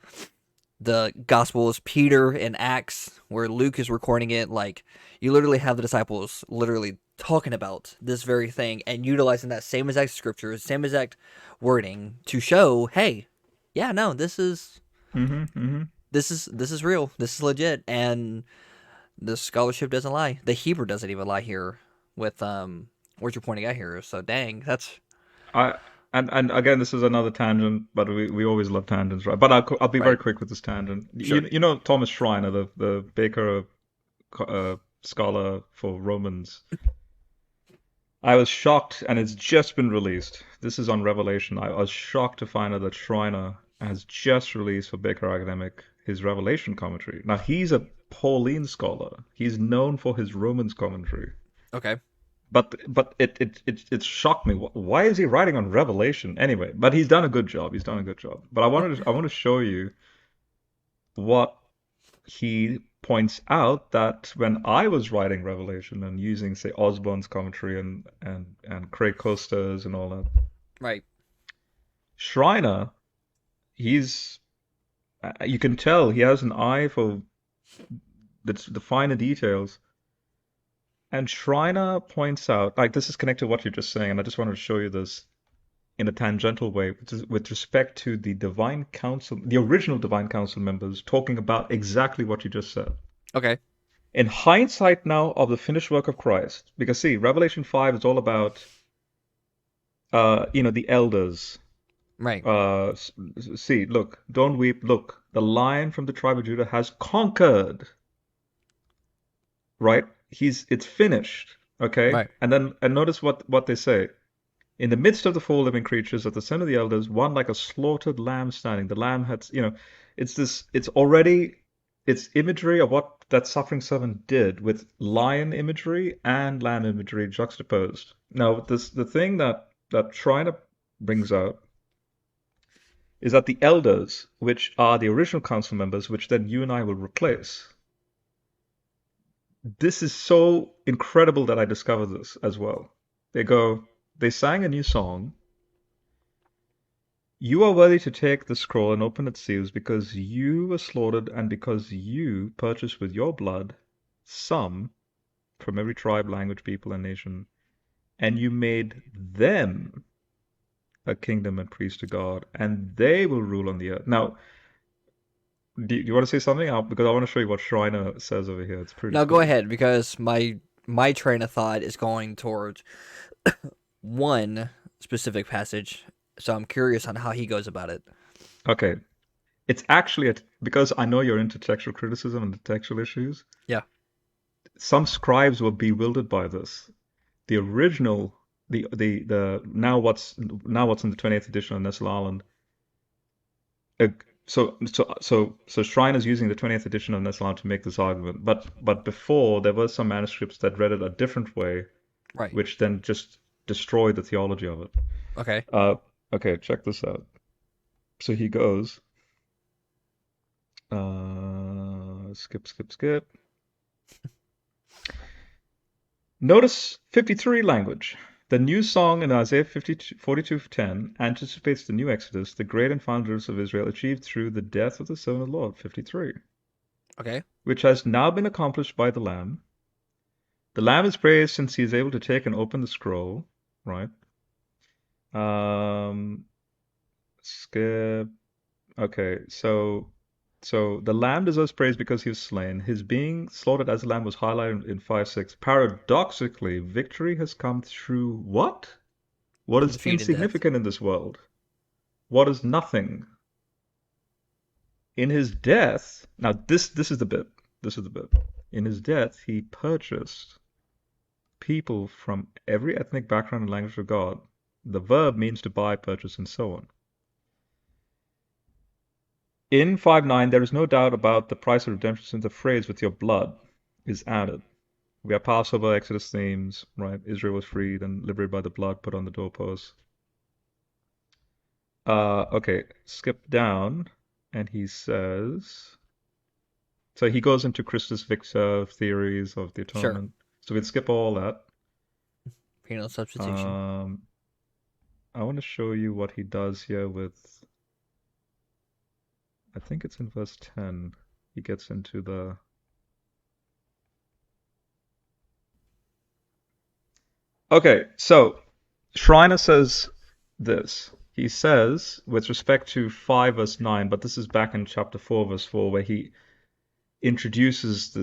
the Gospels, Peter, and Acts, where Luke is recording it, like, you literally have the disciples literally talking about this very thing and utilizing that same exact scripture, same exact wording to show, hey, yeah, no, this is Hmm. Hmm. this is real, this is legit, and the scholarship doesn't lie. The Hebrew doesn't even lie here with what you're pointing out here. So dang, that's I and again, this is another tangent, but we always love tangents, right? But I'll be very right. quick with this tangent. Sure. You know Thomas Schreiner, the Baker scholar for Romans. I was shocked, and it's just been released. This is on Revelation. I was shocked to find out that Schreiner has just released for Baker Academic his Revelation commentary. Now he's a Pauline scholar. He's known for his Romans commentary. Okay. But it shocked me. Why is he writing on Revelation anyway? But he's done a good job. He's done a good job. But I want to show you what he points out that when I was writing Revelation and using, say, Osborne's commentary and Craig Costa's and all that, Right. Schreiner, he's you can tell he has an eye for the finer details. And Schreiner points out, like this is connected to what you're just saying, and I just wanted to show you this in a tangential way, which is with respect to the Divine Council, the original Divine Council members talking about exactly what you just said. Okay. In hindsight now of the finished work of Christ, because see, Revelation 5 is all about, the elders. Right. See, look, don't weep. Look, the Lion from the tribe of Judah has conquered. Right? It's finished. Okay? Right. And notice what they say. In the midst of the four living creatures, at the center of the elders, one like a slaughtered lamb standing. The lamb had, it's imagery of what that suffering servant did with lion imagery and lamb imagery juxtaposed. Now, the thing that Schreiner brings out is that the elders, which are the original council members, which then you and I will replace. This is so incredible that I discovered this as well. They sang a new song. You are worthy to take the scroll and open its seals because you were slaughtered and because you purchased with your blood some from every tribe, language, people, and nation, and you made them a kingdom and priest to God, and they will rule on the earth. Now, do you want to say something? Because I want to show you what Schreiner says over here. It's pretty Now go cool. ahead, because my train of thought is going towards one specific passage, so I'm curious on how he goes about it. Okay. It's actually because I know you're into textual criticism and the textual issues. Yeah. Some scribes were bewildered by this. The original, the now what's in the 20th edition of Nestle Island. So Schreiner's using the 20th edition of Nestle Island to make this argument. But before there were some manuscripts that read it a different way, Right. which then just destroyed the theology of it. Okay. Okay, check this out. So he goes. Skip. Notice 53 language. The new song in Isaiah 42:10 anticipates the new Exodus, the great and final deliverance of Israel, achieved through the death of the servant of the Lord, 53, Okay. which has now been accomplished by the Lamb. The Lamb is praised since he is able to take and open the scroll, right? Skip. Okay, so the Lamb deserves praise because he was slain. His being slaughtered as a lamb was highlighted in 5:6. Paradoxically, victory has come through what? What is Defeated death. insignificant in this world? What is nothing? In his death, now this is the bit. This is the bit. In his death, he purchased people from every ethnic background and language of God. The verb means to buy, purchase, and so on. In 5:9, there is no doubt about the price of redemption since the phrase "with your blood" is added. We have Passover, Exodus themes, right? Israel was freed and liberated by the blood put on the doorposts. Okay, skip down, and he says. So he goes into Christus Victor theories of the Sure. atonement. So we'll skip all that. Penal substitution. I want to show you what he does here with. I think it's in verse 10. He gets into the. Okay, so Schreiner says this. He says, with respect to 5 verse 9, but this is back in chapter 4 verse 4, where he introduces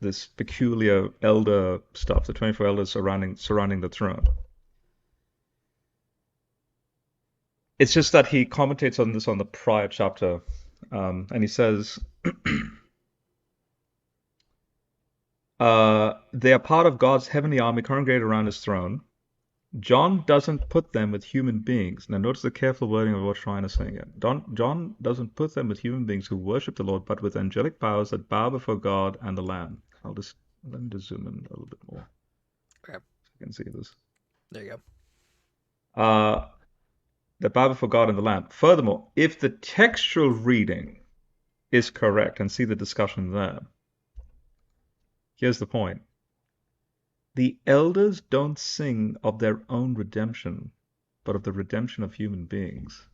this peculiar elder stuff, the 24 elders surrounding the throne. It's just that he commentates on this on the prior chapter, and he says, they are part of God's heavenly army congregated around his throne. John doesn't put them with human beings. Now notice the careful wording of what Schreiner is saying here. John doesn't put them with human beings who worship the Lord, but with angelic powers that bow before God and the Lamb. Let me just zoom in a little bit more. Okay. So you can see this. There you That bow before God and the Lamb. Furthermore, if the textual reading is correct and see the discussion there. Here's the point. The elders don't sing of their own redemption, but of the redemption of human beings.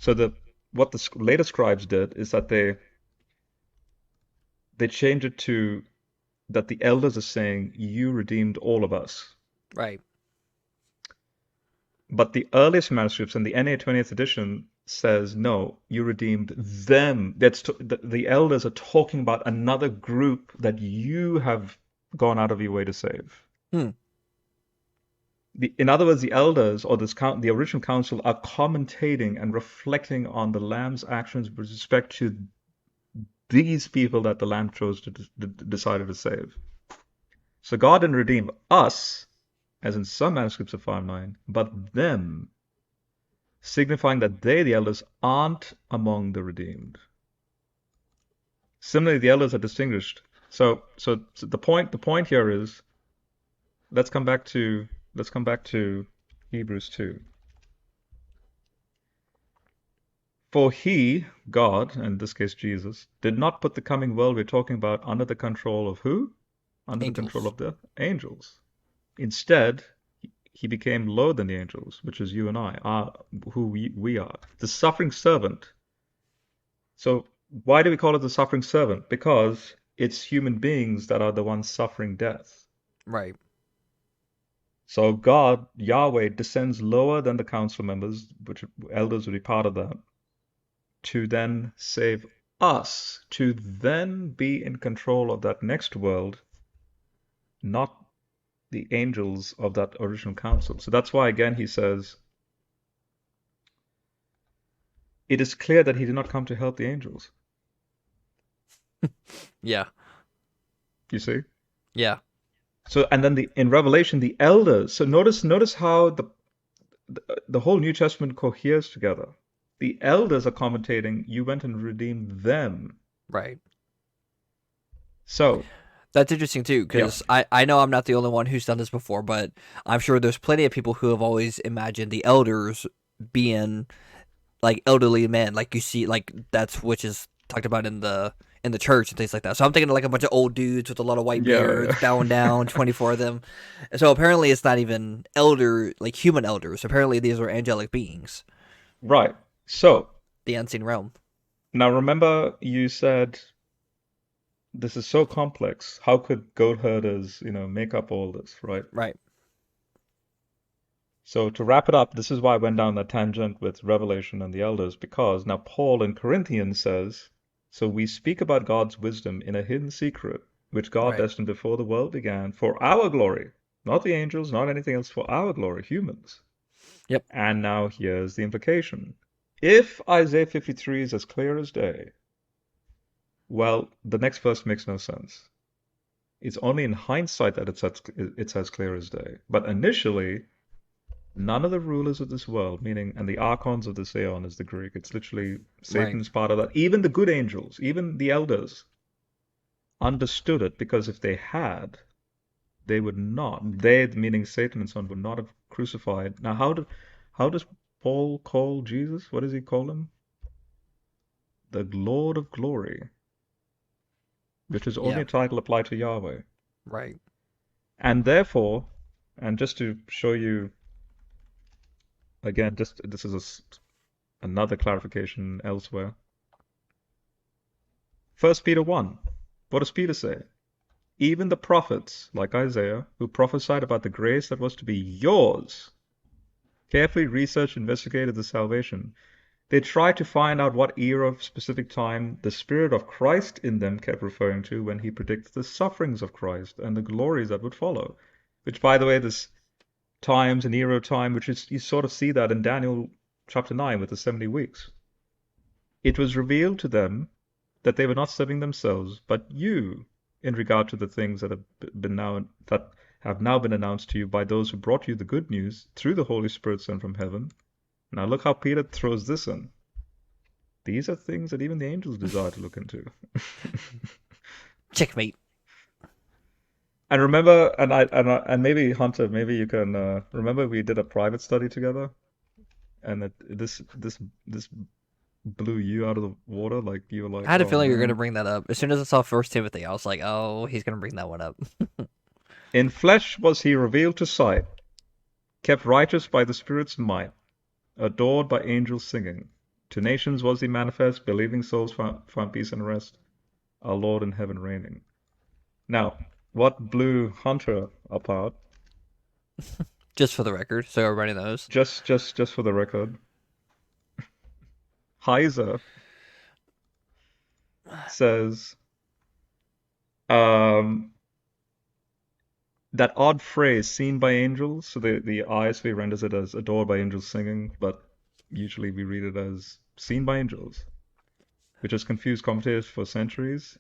So what the later scribes did is that they changed it to that the elders are saying, "You redeemed all of us." Right. But the earliest manuscripts in the NA 20th edition says, "No, you redeemed them." The elders are talking about another group that you have gone out of your way to save. Hmm. In other words, the elders or the original council are commentating and reflecting on the Lamb's actions with respect to these people that the Lamb chose to decided to save. So God didn't redeem us, as in some manuscripts of 5.9, but them, signifying that they, the elders, aren't among the redeemed. Similarly, the elders are distinguished. So the point here is, let's come back to Hebrews 2. For he, God, in this case Jesus, did not put the coming world we're talking about under the control of who? Under the control Angels. of the angels. Instead, he became lower than the angels, which is you and I, who we are. The suffering servant. So why do we call it the suffering servant? Because it's human beings that are the ones suffering death. Right. So God, Yahweh, descends lower than the council members, which elders would be part of that, to then save us, to then be in control of that next world, not the angels of that original council. So that's why, again, he says, it is clear that he did not come to help the angels. Yeah. You see? Yeah. So, and then in Revelation, the elders. So notice how the whole New Testament coheres together. The elders are commentating, you went and redeemed them. Right. So, That's interesting too, yeah, because I know I'm not the only one who's done this before, but I'm sure there's plenty of people who have always imagined the elders being like elderly men, like you see, like that's which is talked about in the church and things like that. So I'm thinking of like a bunch of old dudes with a lot of white beards, yeah. bowing down, 24 of them. So apparently it's not even elder like human elders. Apparently these are angelic beings, Right. So, the unseen realm. now remember you said this is so complex. How could goat herders, make up all this, right? Right. So to wrap it up, this is why I went down that tangent with Revelation and the elders, because now Paul in Corinthians says, so we speak about God's wisdom in a hidden secret, which God Right. destined before the world began for our glory, not the angels, not anything else, for our glory, humans. Yep. And now here's the implication. If Isaiah 53 is as clear as day, well, the next verse makes no sense. It's only in hindsight that it's as clear as day. But initially, none of the rulers of this world, meaning, and the archons of this aeon is the Greek, it's literally Right. Satan's part of that. Even the good angels, even the elders, understood it because if they had, they would not. They, meaning Satan and so on, would not have crucified. Now, how does Paul call Jesus? What does he call him? The Lord of Glory, which is only Yeah. a title applied to Yahweh. Right. And therefore, and just to show you again, just this is another clarification elsewhere. 1 Peter 1. What does Peter say? Even the prophets, like Isaiah, who prophesied about the grace that was to be yours, carefully researched and investigated the salvation. They tried to find out what era of specific time the Spirit of Christ in them kept referring to when he predicted the sufferings of Christ and the glories that would follow. Which, by the way, this times and era of time, which is, you sort of see that in Daniel chapter 9 with the 70 weeks. It was revealed to them that they were not serving themselves, but you, in regard to the things that have now been announced to you by those who brought you the good news through the Holy Spirit sent from heaven. Now look how Peter throws this in. These are things that even the angels desire to look into. Checkmate. And remember, and maybe Hunter, maybe you can remember we did a private study together, and this blew you out of the water? Like you were I like, had a oh feeling you were gonna man. bring that up. As soon as I saw First Timothy, I was like, "Oh, he's gonna bring that one up." In flesh was he revealed to sight, kept righteous by the Spirit's might, adored by angels singing. To nations was he manifest, believing souls found peace and rest, our Lord in heaven reigning. Now, what blew Hunter apart, Just for the record, so everybody knows. just for the record, Heiser says um, that odd phrase, seen by angels. So the ISV renders it as adored by angels singing, but usually we read it as seen by angels, which has confused commentators for centuries.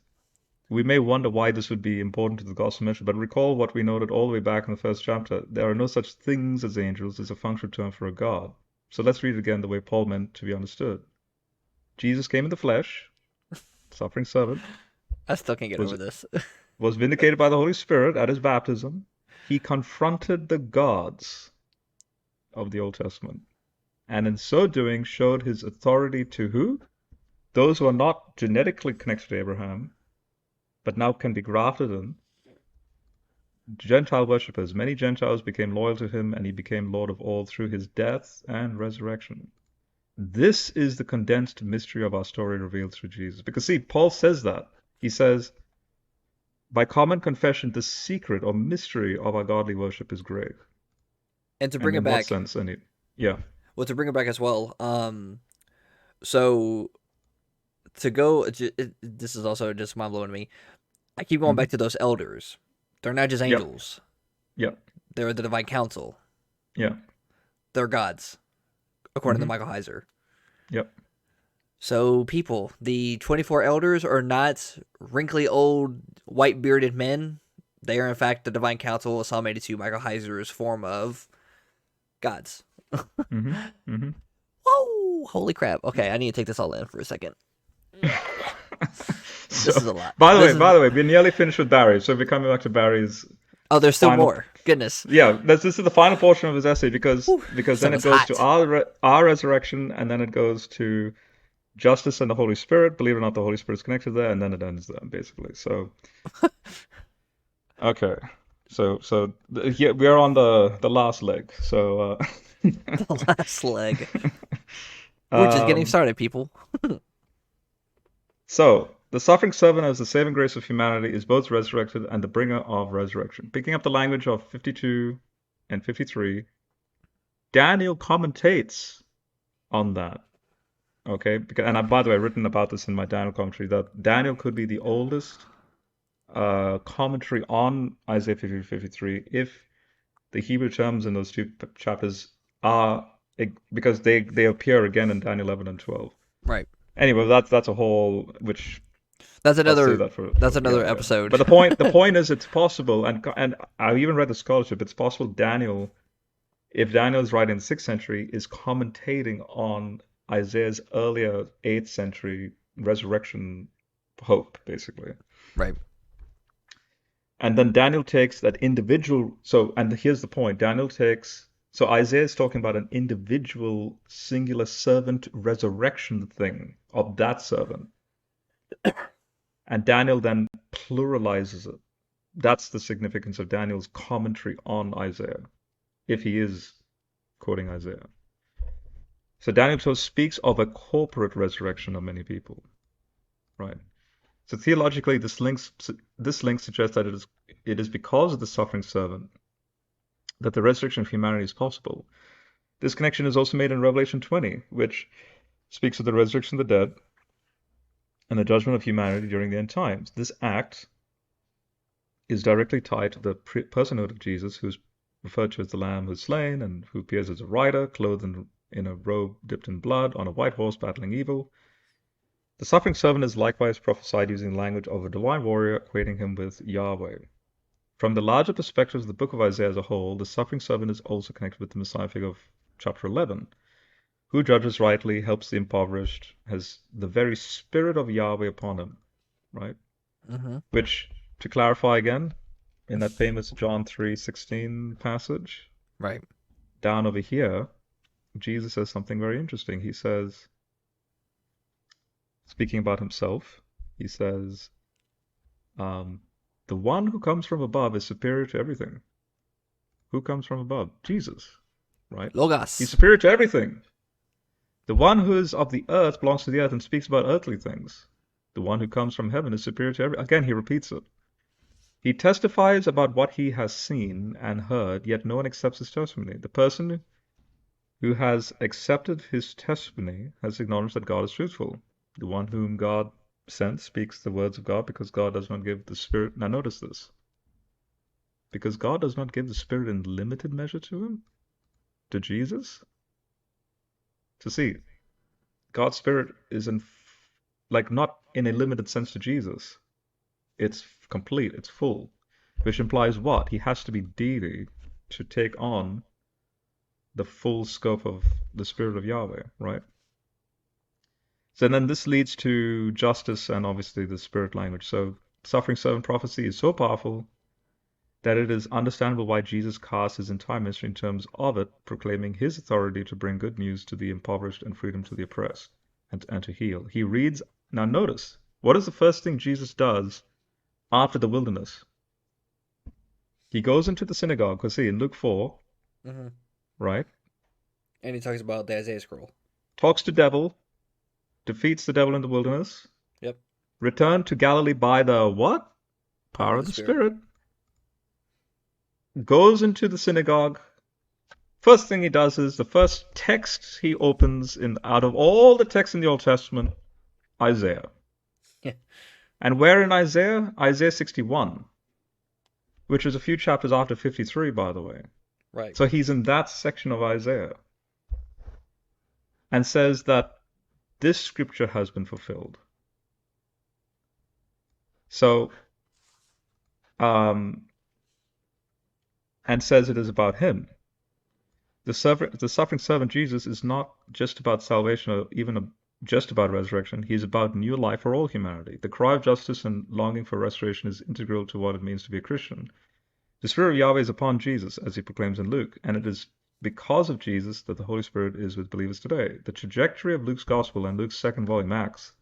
We may wonder why this would be important to the gospel mission, but recall what we noted all the way back in the first chapter. There are no such things as angels as a functional term for a God. So let's read it again the way Paul meant to be understood. Jesus came in the flesh, suffering servant, I still can't get was over this. was vindicated by the Holy Spirit at his baptism. He confronted the gods of the Old Testament, and in so doing showed his authority to who? Those who are not genetically connected to Abraham, but now can be grafted in. Gentile worshippers. Many Gentiles became loyal to him, and he became Lord of all through his death and resurrection. This is the condensed mystery of our story revealed through Jesus. Because see, Paul says that. He says, by common confession, the secret or mystery of our godly worship is great. And to And bring it in what back, sense? Yeah. well, to bring it back as well. So to go, this is also just mind blowing to me. I keep going Hmm. back to those elders. They're not just Yep. angels. Yep. They're the divine council. Yeah. They're gods, according to Hmm. Michael Heiser. Yep. So, people, the 24 elders are not wrinkly old white bearded men. They are, in fact, the divine council of Psalm 82, Michael Heiser's form of gods. Hmm. Hmm. Whoa! Holy crap. Okay, I need to take this all in for a second. This So, is a lot. by the way, This is. we're nearly finished with Barry. So we're coming back to Barry's Oh, there's still final. more. Goodness. Yeah, this is the final portion of his essay because Whew, then stuff it is goes to hot. our resurrection, and then it goes to justice and the Holy Spirit. Believe it or not, the Holy Spirit is connected there, and then it ends there, basically. So, okay. Here we are on the last leg. So, The last leg. We're just getting um, started, people. so the suffering servant as the saving grace of humanity is both resurrected and the bringer of resurrection. Picking up the language of 52 and 53, Daniel commentates on that. Okay, and by the way, I've written about this in my Daniel commentary that Daniel could be the oldest commentary on Isaiah 53 if the Hebrew terms in those two chapters are because they appear again in Daniel 11 and 12. Right. Anyway, that's a whole which That's I'll save another. that That's for another yeah, yeah. episode. But the point is it's possible, and I even read the scholarship. It's possible Daniel, if Daniel is writing in the 6th century, is commentating on Isaiah's earlier 8th century resurrection hope, basically. Right. And then Daniel takes that individual. So, and here's the point Daniel takes. So Isaiah is talking about an individual, singular servant resurrection thing of that servant. And Daniel then pluralizes it. That's the significance of Daniel's commentary on Isaiah, if he is quoting Isaiah. So Daniel speaks of a corporate resurrection of many people, right? So theologically, this link suggests that it is because of the suffering servant that the resurrection of humanity is possible. This connection is also made in Revelation 20, which speaks of the resurrection of the dead and the judgment of humanity during the end times. This act is directly tied to the personhood of Jesus, who's referred to as the Lamb who's slain and who appears as a rider, clothed in a robe dipped in blood, on a white horse battling evil. The suffering servant is likewise prophesied using the language of a divine warrior, equating him with Yahweh. From the larger perspective of the book of Isaiah as a whole, the suffering servant is also connected with the Messiah figure of chapter 11, who judges rightly, helps the impoverished, has the very spirit of Yahweh upon him, right? Mm-hmm. Which, to clarify again, in that famous John 3:16 passage, Right. down over here, Jesus says something very interesting. He says, speaking about himself, he says, the one who comes from above is superior to everything. Who comes from above? Jesus, right? He's Logos. superior to everything. The one who is of the earth belongs to the earth and speaks about earthly things. The one who comes from heaven is superior to every. Again, he repeats it. He testifies about what he has seen and heard, yet no one accepts his testimony. The person who has accepted his testimony has acknowledged that God is truthful. The one whom God sent speaks the words of God because God does not give the Spirit. Now, notice this. Because God does not give the Spirit in limited measure to him, to Jesus. To see, God's Spirit is not in a limited sense to Jesus. It's complete, it's full. Which implies what? He has to be deity to take on the full scope of the Spirit of Yahweh, right? So then this leads to justice and obviously the Spirit language. So suffering servant prophecy is so powerful that it is understandable why Jesus cast his entire ministry in terms of it, proclaiming his authority to bring good news to the impoverished and freedom to the oppressed, and to heal. He reads, now notice, what is the first thing Jesus does after the wilderness? He goes into the synagogue, because see, in Luke 4, Mm-hmm. right, And he talks about the Isaiah scroll. talks to devil, defeats the devil in the wilderness, Yep. returned to Galilee by the what? Power Power of of the the Spirit. Spirit. Goes into the synagogue. First thing he does is the first text he opens in out of all the texts in the Old Testament, Isaiah. Yeah. And where in Isaiah? Isaiah 61, which is a few chapters after 53, by the way. Right. So he's in that section of Isaiah and says that this scripture has been fulfilled. So, and says it is about him. The suffering servant Jesus is not just about salvation or even just about resurrection. He's about new life for all humanity. The cry of justice and longing for restoration is integral to what it means to be a Christian. The Spirit of Yahweh is upon Jesus, as he proclaims in Luke, and it is because of Jesus that the Holy Spirit is with believers today. The trajectory of Luke's Gospel and Luke's second volume, Acts,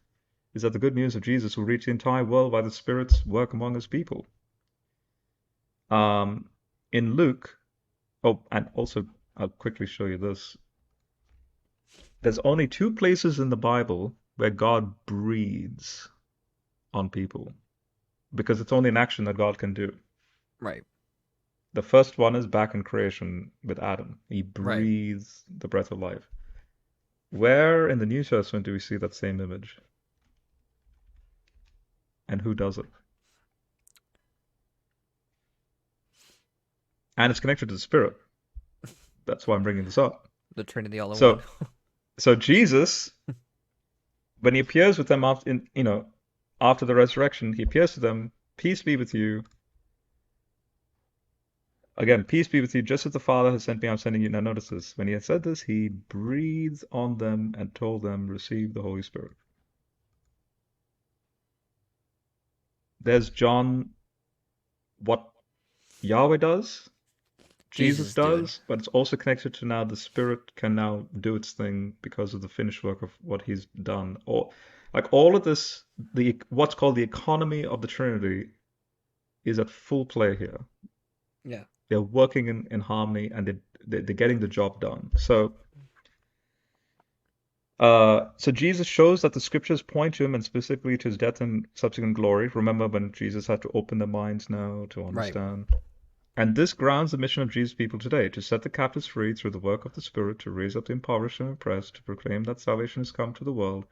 is that the good news of Jesus will reach the entire world by the Spirit's work among his people. In Luke, and also I'll quickly show you this. There's only two places in the Bible where God breathes on people, because it's only an action that God can do. Right. The first one is back in creation with Adam. He Right. breathes the breath of life. Where in the New Testament do we see that same image? And who does it? And it's connected to the Spirit. That's why I'm bringing this up. The Trinity all in So, one. so Jesus, when he appears with them after the resurrection, he appears to them, peace be with you. Again, peace be with you. Just as the Father has sent me, I'm sending you. Now notice this. When he had said this, he breathed on them and told them, receive the Holy Spirit. There's John, what Yahweh does, Jesus does, but it's also connected to now the Spirit can now do its thing because of the finished work of what he's done. All of this, what's called the economy of the Trinity is at full play here. Yeah. They're working in harmony and they're getting the job done. So Jesus shows that the scriptures point to him and specifically to his death and subsequent glory. Remember when Jesus had to open their minds now to understand. Right. And this grounds the mission of Jesus' people today, to set the captives free through the work of the Spirit, to raise up the impoverished and oppressed, to proclaim that salvation has come to the world.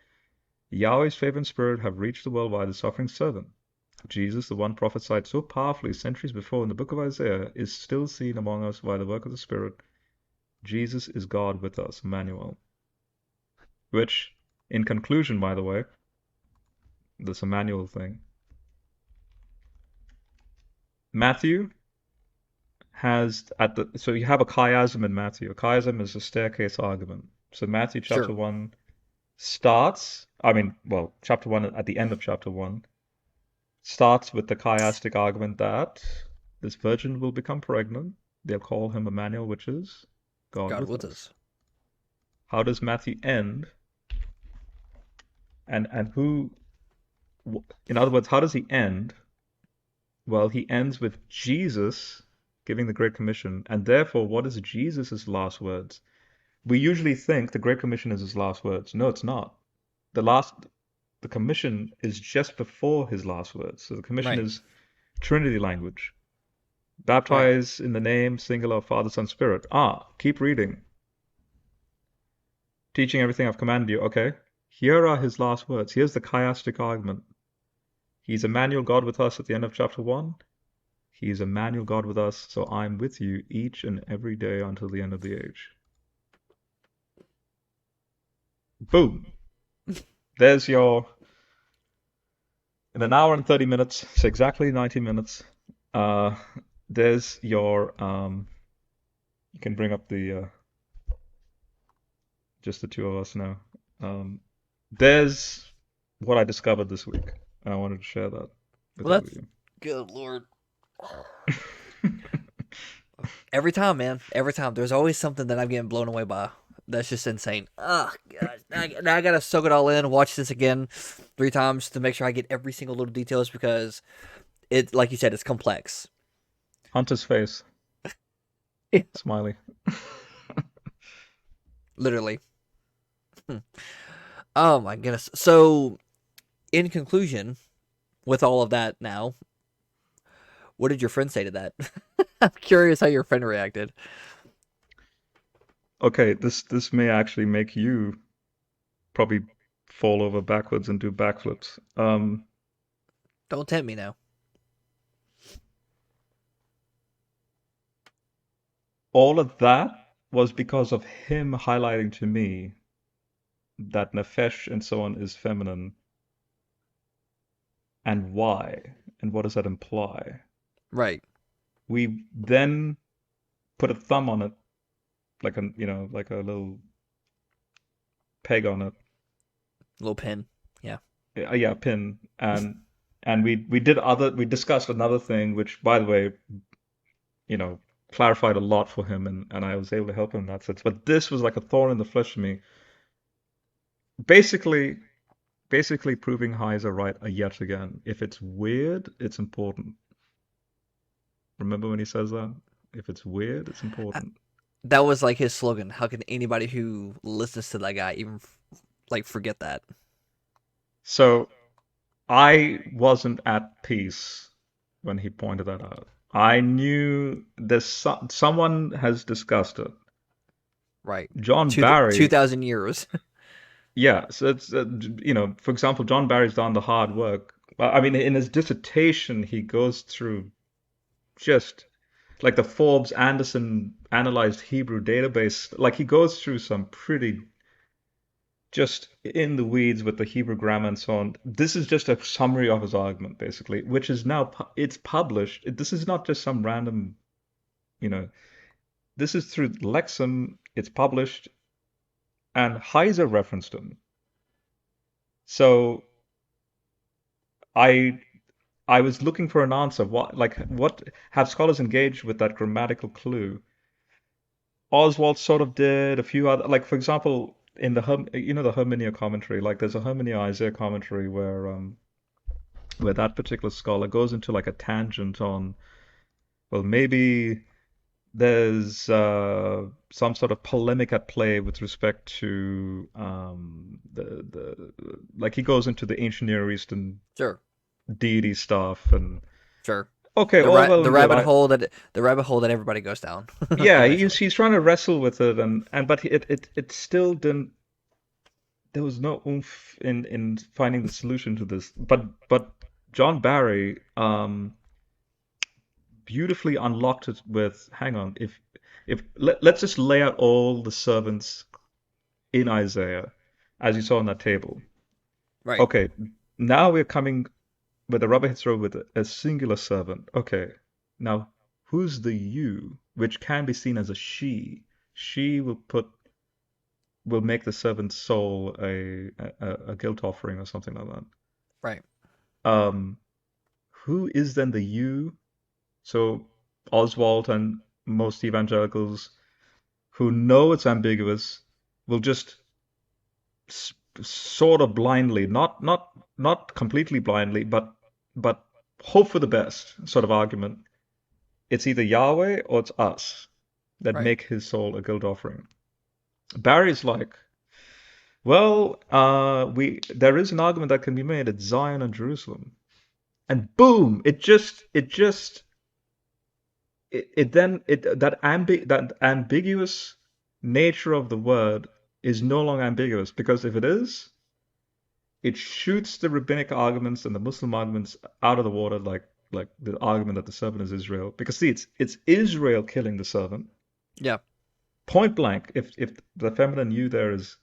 Yahweh's favor and Spirit have reached the world by the suffering servant. Jesus, the one prophesied so powerfully centuries before in the book of Isaiah, is still seen among us by the work of the Spirit. Jesus is God with us, Emmanuel. Which, in conclusion, by the way, this Emmanuel thing, Matthew has so you have a chiasm in Matthew. A chiasm is a staircase argument. So Matthew chapter 1 starts, chapter 1 at the end of chapter 1 starts with the chiastic argument that this virgin will become pregnant. They'll call him Emmanuel, which is God with us. How does Matthew end? And who, in other words, how does he end? Well, he ends with Jesus giving the Great Commission, and therefore, what is Jesus' last words? We usually think the Great Commission is his last words. No, it's not. The last, the commission is just before his last words. So the commission Right. is Trinity language. Right. Baptize in the name, singular, of Father, Son, Spirit. Keep reading. Teaching everything I've commanded you. Okay. Here are his last words. Here's the chiastic argument. He's Emmanuel, God with us at the end of chapter 1. He's Emmanuel, God with us, so I'm with you each and every day until the end of the age. Boom. There's your, in an hour and 30 minutes, so exactly 90 minutes, uh, there's your, you can bring up the, just the two of us now. There's what I discovered this week, and I wanted to share that with Well, all of that's you. good, Lord. Every time, man. Every time. There's always something that I'm getting blown away by. That's just insane. Oh, God. Now I gotta soak it all in, watch this again 3 times to make sure I get every single little details because it, like you said, it's complex. Hunter's face, smiley. Literally. Hmm. Oh, my goodness. So, in conclusion, with all of that now, what did your friend say to that? I'm curious how your friend reacted. Okay, this may actually make you probably fall over backwards and do backflips. Don't tempt me now. All of that was because of him highlighting to me that Nefesh and so on is feminine, and why, and what does that imply? Right. We then put a thumb on it, like a like a little peg on it, Little pin. Yeah. yeah, pin, and we discussed another thing, which by the way, you know, clarified a lot for him, and I was able to help him in that sense. But this was like a thorn in the flesh to me. Basically, basically proving highs are right yet again. If it's weird, it's important. Remember when he says that? If it's weird, it's important. That was like his slogan. How can anybody who listens to that guy even like forget that? So I wasn't at peace when he pointed that out. I knew someone has discussed it. Right. John Two Barry, thousand years. yeah. So it's for example, John Barry's done the hard work. I mean, in his dissertation, he goes through just like the Forbes Anderson analyzed Hebrew database. Like he goes through some pretty just in the weeds with the Hebrew grammar and so on. This is just a summary of his argument, basically, which is now it's published. This is not just some random, you know. This is through Lexham. It's published, and Heiser referenced him. So I I was looking for an answer. What have scholars engaged with that grammatical clue? Oswald sort of did a few other, like for example, in the the Herminia commentary, like there's a Herminia Isaiah commentary where that particular scholar goes into like a tangent on, well, maybe there's some sort of polemic at play with respect to the like he goes into the ancient Near Eastern Sure. deity stuff and Sure. okay, all well The and good. rabbit hole that everybody goes down Yeah, eventually. he's trying to wrestle with it and but it still didn't. There was no oomph in finding the solution to this. But John Barry beautifully unlocked it with, hang on, if let's just lay out all the servants in Isaiah as you saw on that table. Right. Okay, now we're coming where the rubber hits the road with a singular servant. Okay, now who's the you, which can be seen as a she? She will make the servant's soul a guilt offering or something like that. Right. Um, who is then the you? So Oswald and most evangelicals who know it's ambiguous will just sort of blindly, not completely blindly, but hope for the best sort of argument. It's either Yahweh or it's us that Right. make his soul a guilt offering. Barry's like, well, we there is an argument that can be made. It's Zion and Jerusalem, and boom, it then that ambiguous nature of the word is no longer ambiguous, because if it is, it shoots the rabbinic arguments and the Muslim arguments out of the water, like the argument that the servant is Israel. Because see, it's Israel killing the servant, Yeah. point blank. If the feminine you there is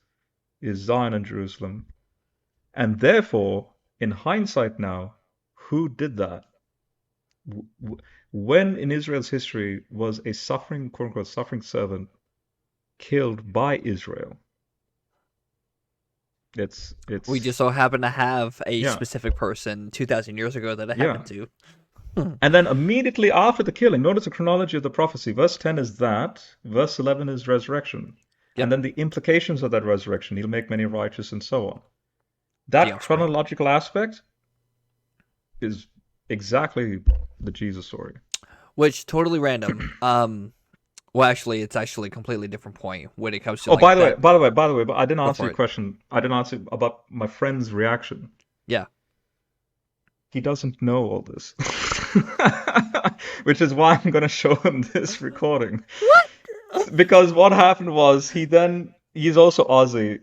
Zion and Jerusalem, and therefore, in hindsight now, who did that? When in Israel's history was a suffering, quote unquote, suffering servant killed by Israel? We It's just so happen to have a yeah, specific person 2,000 years ago that it yeah. happened to. And then immediately after the killing, notice the chronology of the prophecy. Verse 10 is that, verse 11 is resurrection. And Yep. then the implications of that resurrection, he'll make many righteous, and so on. The That offspring. chronological aspect is exactly the Jesus story. Which totally random. Well, actually, it's actually a completely different point when it comes to Oh, like that. by the way, but I didn't Go answer for your it. question. I didn't answer about my friend's reaction. Yeah. He doesn't know all this. Which is why I'm going to show him this recording. Because what happened was he's also Aussie.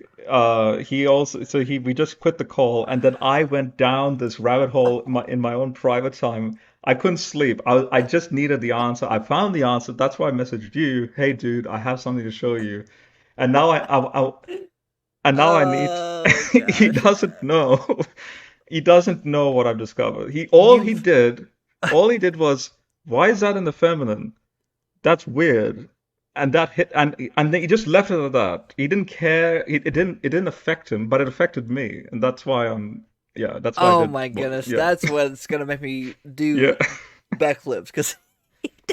He also so he we just quit the call, and then I went down this rabbit hole in my own private time. I couldn't sleep. I just needed the answer. I found the answer. That's why I messaged you. Hey, dude, I have something to show you. And now I need. Oh He gosh. doesn't know. He doesn't know what I've discovered. You've All he did was, why is that in the feminine? That's weird. And that hit, and then he just left it at that. He didn't care. It didn't affect him, but it affected me, and that's why yeah, that's why I Oh did my what, goodness, yeah, that's what's gonna make me yeah, do backflips because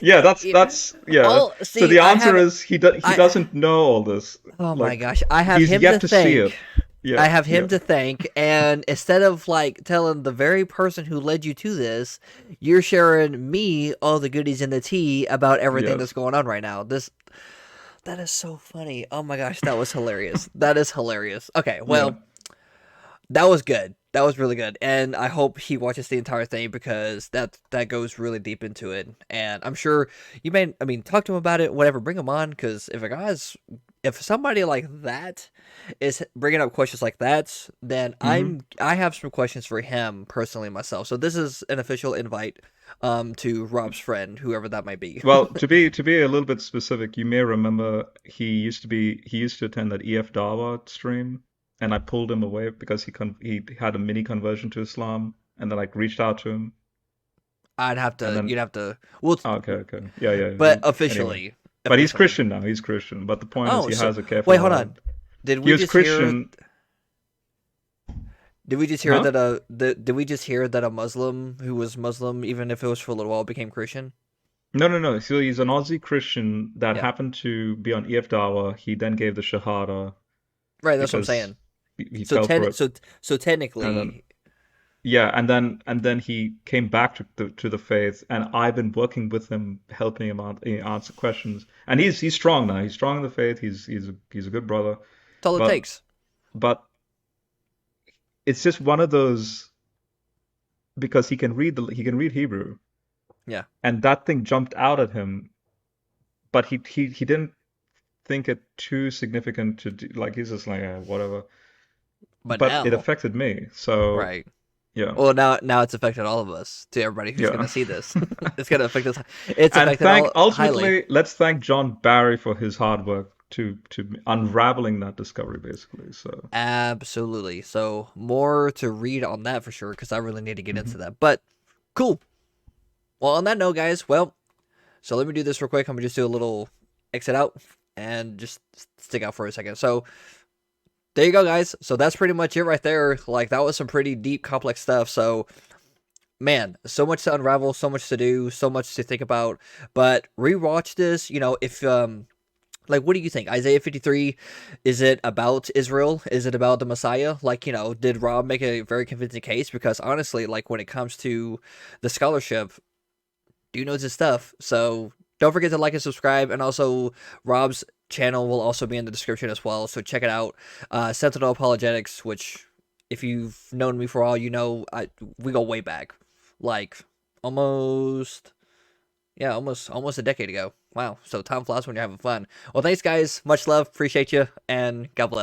yeah. That's yeah. all So see the I answer have is he I doesn't know all this. oh my Like gosh, I have he's him to yet to see thank. it. Yeah, I have yeah, him to thank, and instead of like telling the very person who led you to this, you're sharing me all the goodies in the tea about everything that's yes, going on right now. That is so funny. Oh my gosh, that was hilarious. That is hilarious. Okay, yeah. well, that was good. That was really good, and I hope he watches the entire thing because that goes really deep into it. And I'm sure you may, I mean, talk to him about it, whatever. Bring him on because if somebody like that is bringing up questions like that, then hmm I have some questions for him personally myself. So this is an official invite, to Rob's friend, whoever that might be. Well, to be a little bit specific, you may remember he used to attend that EF Dawa stream, and I pulled him away because he had a mini conversion to Islam, and then like reached out to him, and then You'd have to, well, oh, okay, okay, yeah, yeah. but Anyway, officially, but he's officially. Christian now. He's Christian, but the point is Oh, he so has a careful wait, hold heart. on. Did He we was just hear? Christian, Did we just hear huh? that did we just hear that a Muslim who was Muslim, even if it was for a little while, became Christian? No, no, no. So he's an Aussie Christian that Yeah, happened to be on EF Dawa. He then gave the Shahada right. That's what I'm because saying. he So fell for it, so and then technically, yeah, and then he came back to the faith, and I've been working with him, helping him out, answer questions, and he's strong now. He's strong in the faith. He's a good brother, that's all it but takes. but it's just one of those, because he can read Hebrew, Yeah, and that thing jumped out at him, but he didn't think it too significant to do, like he's just like whatever, but but it now, affected me. So right. yeah, Well, now it's affected all of us. To everybody who's yeah. gonna see this, it's gonna affect us. It's And affected thank all highly. ultimately, let's thank John Barry for his hard work to unraveling that discovery, basically. So, Absolutely. So more to read on that for sure, because I really need to get mhm. into that. But cool. Well, on that note, guys. Well, so let me do this real quick. I'm gonna just do a little exit out and just stick out for a second. So there you go, guys. So that's pretty much it right there. Like that was some pretty deep, complex stuff. So man, so much to unravel, so much to do, so much to think about. But rewatch this. If Like, what do you think? Isaiah 53, is it about Israel? Is it about the Messiah? Like, did Rob make a very convincing case? Because honestly, like, when it comes to the scholarship, dude knows his stuff. So don't forget to like and subscribe. And also, Rob's channel will also be in the description as well. So check it out. Sentinel Apologetics, which, if you've known me for a while, we go way back. Like, almost yeah, almost a decade ago. Wow. So time flies when you're having fun. Well, thanks guys. Much love. Appreciate you, and God bless.